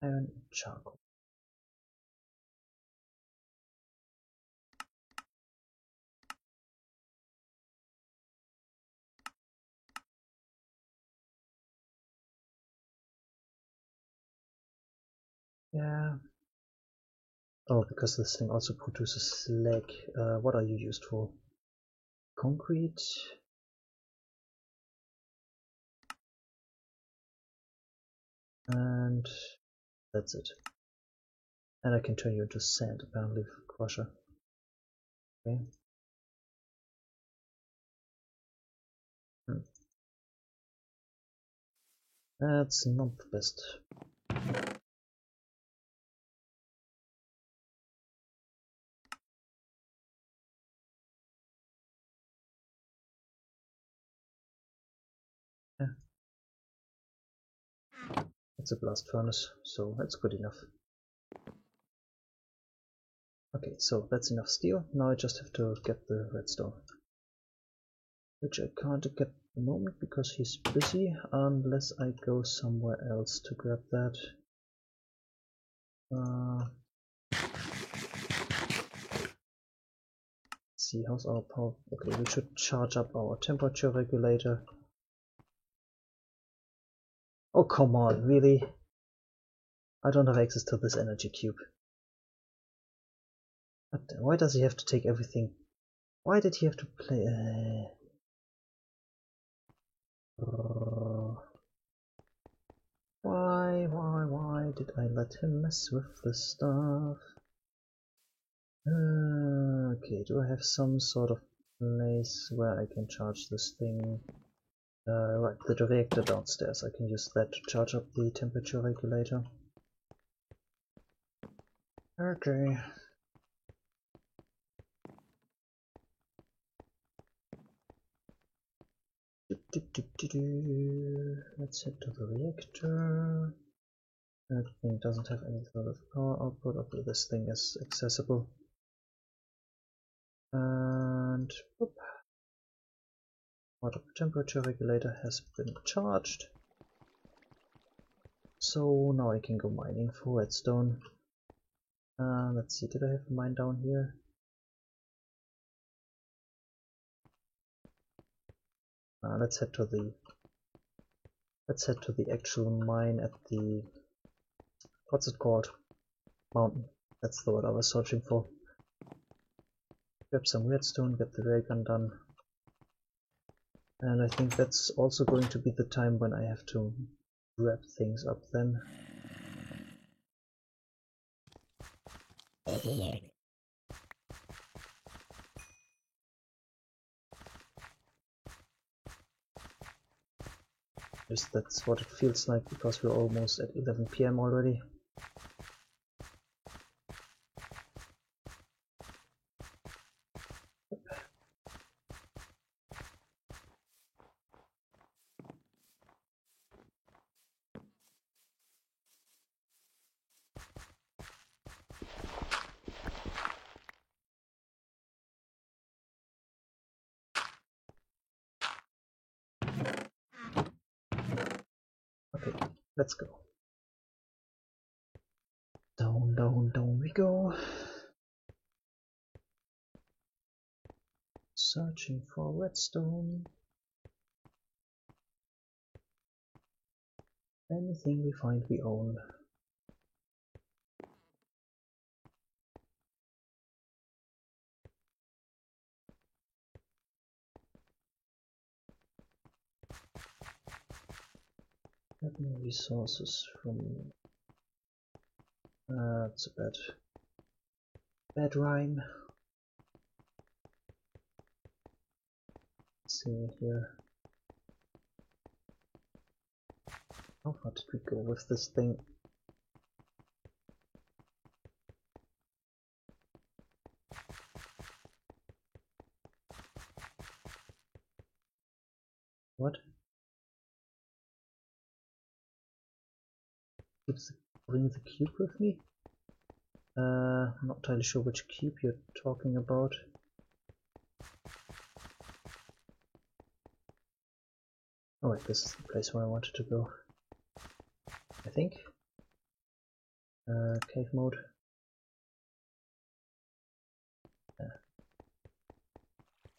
Iron and charcoal. Yeah. Oh, because this thing also produces slag. What are you used for? Concrete? And that's it. And I can turn you into sand, apparently, crusher. Okay. That's not the best. Yeah. It's a blast furnace, so that's good enough. Okay, so that's enough steel. Now I just have to get the redstone, which I can't get at the moment because he's busy, unless I go somewhere else to grab that. See, how's our power? Okay, we should charge up our temperature regulator. Oh, come on, really? I don't have access to this energy cube. Why does he have to take everything? Why did he have to play? Why did I let him mess with this stuff? Okay, do I have some sort of place where I can charge this thing? Right, the reactor downstairs. I can use that to charge up the temperature regulator. Okay. Let's head to the reactor. That thing doesn't have any sort of power output. Okay, this thing is accessible. And whoop. Water temperature regulator has been charged. So now I can go mining for redstone. Let's see, did I have a mine down here? Let's head to the actual mine at the, what's it called? Mountain. That's the word I was searching for. Grab some redstone, get the railgun done. And I think that's also going to be the time when I have to wrap things up then. Yes, that's what it feels like because we're almost at 11 PM already. Okay, let's go. Down we go. Searching for redstone. Anything we find we own. Get more resources from... That's a bad rhyme. Let's see here. How far did we go with this thing? What? Bring the cube with me? I'm not entirely sure which cube you're talking about. Oh wait, this is the place where I wanted to go. I think. Cave mode. Yeah.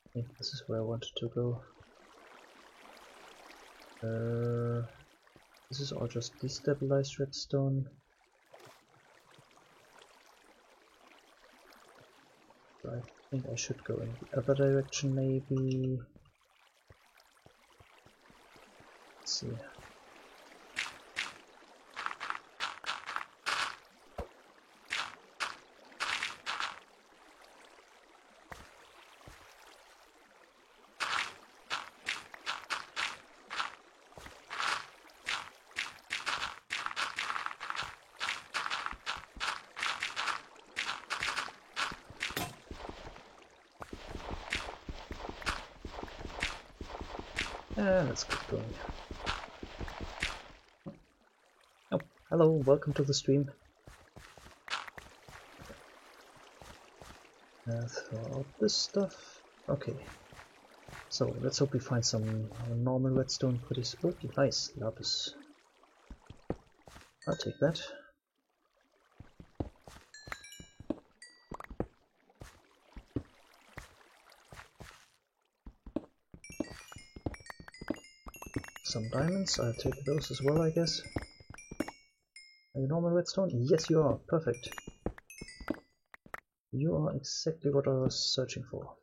I think this is where I wanted to go. This is all just destabilized redstone. I think I should go in the other direction maybe. Let's see. Let's get going. Oh, hello, welcome to the stream. Throw out this stuff. Okay. So let's hope we find some normal redstone pretty soon. Oh, nice lapis. I'll take that. Some diamonds, I'll take those as well, I guess. Are you normal redstone? Yes, you are. Perfect. You are exactly what I was searching for.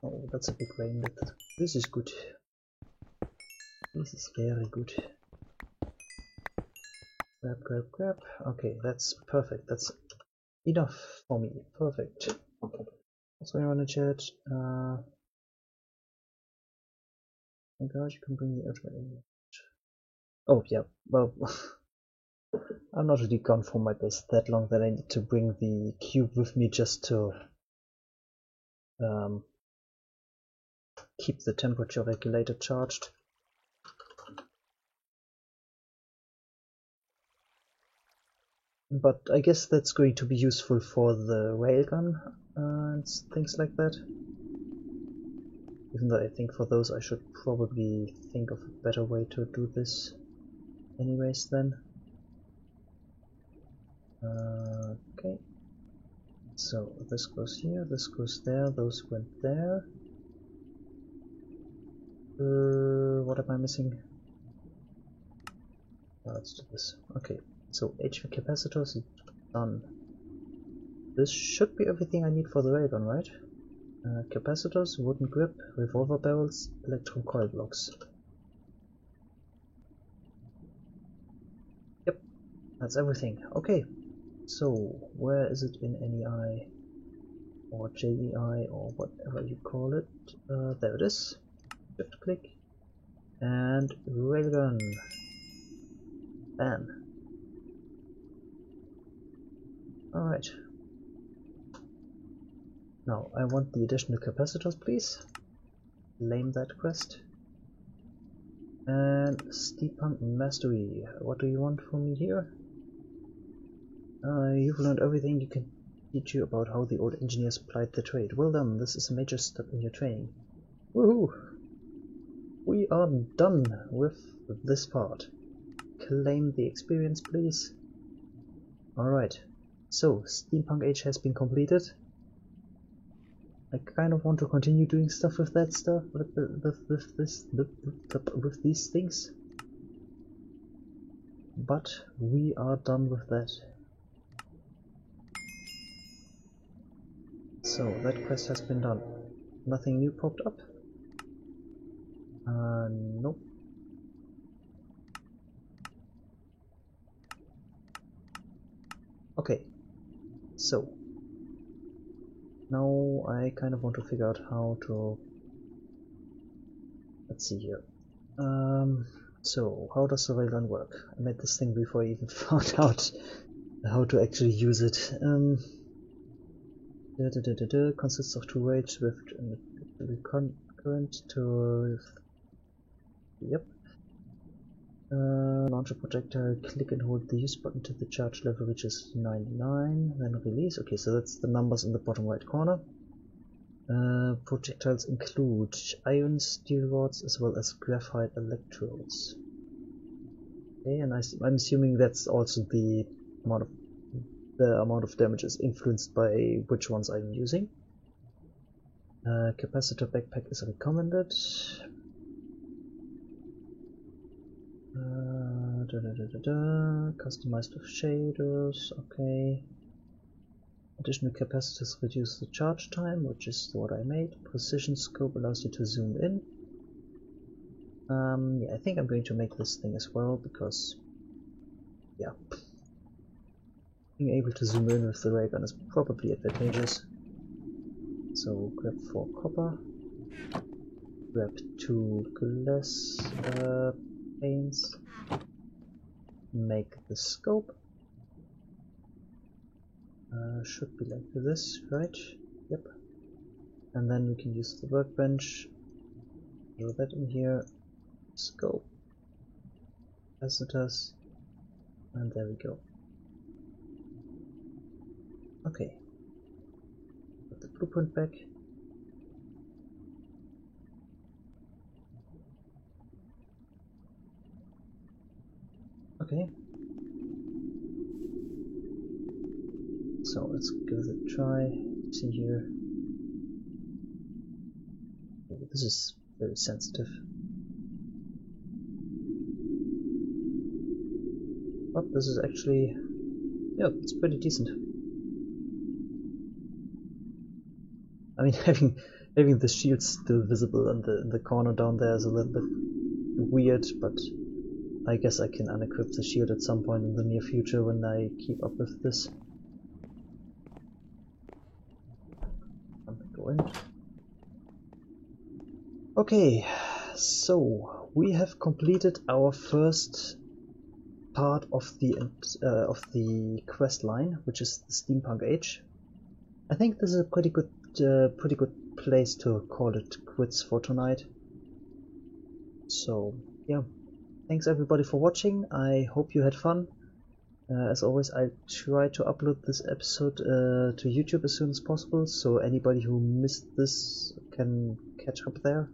Oh, that's a big rain. This is good. This is very good. Grab, grab, grab. Okay, that's perfect. That's enough for me. Perfect. What's going on in chat? Oh my god, you can bring the ultimate in. Oh, yeah. Well, I'm not really gone for my base that long that I need to bring the cube with me just to keep the temperature regulator charged. But I guess that's going to be useful for the railgun and things like that. Even though I think for those I should probably think of a better way to do this anyways then. Okay. So this goes here, this goes there, those went there. What am I missing? Let's do this. Okay, so HV capacitors done. This should be everything I need for the railgun, right? Capacitors, wooden grip, revolver barrels, electron coil blocks. Yep, that's everything. Okay, so where is it in NEI or JEI or whatever you call it? There it is. Shift click and railgun. Bam. Alright. Now I want the additional capacitors, please. Claim that quest. And Steampunk Mastery. What do you want from me here? You've learned everything you can teach you about how the old engineers applied the trade. Well done, this is a major step in your training. Woohoo! We are done with this part. Claim the experience, please. Alright, so Steampunk Age has been completed. I kind of want to continue doing stuff with that stuff, with these things. But we are done with that. So that quest has been done. Nothing new popped up? Nope. Okay, so now I kind of want to figure out how to, let's see here. So how does the railgun work? I made this thing before I even found out how to actually use it. Consists of two rails with current to, yep. Launch a projectile, click and hold the use button till the charge level reaches 99, then release. Okay, so that's the numbers in the bottom right corner. Projectiles include iron steel rods as well as graphite electrodes. Okay, and I'm assuming that's also the amount of damage is influenced by which ones I'm using. Capacitor backpack is recommended. Customized with shaders, okay. Additional capacitors reduce the charge time, which is what I made. Precision scope allows you to zoom in. Yeah, I think I'm going to make this thing as well, because, yeah, being able to zoom in with the railgun is probably advantageous. So grab 4 copper, grab 2 glass panes, make the scope. Should be like this, right? Yep. and then we can use the workbench. Throw that in here. Scope, capacitors, and there we go. Okay, put the blueprint back. Okay, so let's give it a try. See here. Oh, this is very sensitive. But this is actually, yeah, it's pretty decent. I mean, having the shield still visible in the corner down there is a little bit weird, but I guess I can unequip the shield at some point in the near future when I keep up with this. Go in. Okay, so we have completed our first part of the quest line, which is the Steampunk Age. I think this is a pretty good place to call it quits for tonight. So yeah, thanks everybody for watching. I hope you had fun. As always, I try to upload this episode to YouTube as soon as possible, so anybody who missed this can catch up there.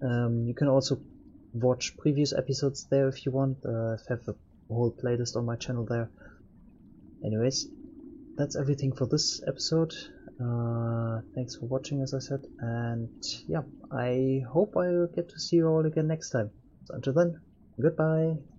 You can also watch previous episodes there if you want. I have a whole playlist on my channel there. Anyways, that's everything for this episode. Thanks for watching, as I said, and yeah, I hope I will get to see you all again next time. So until then, goodbye.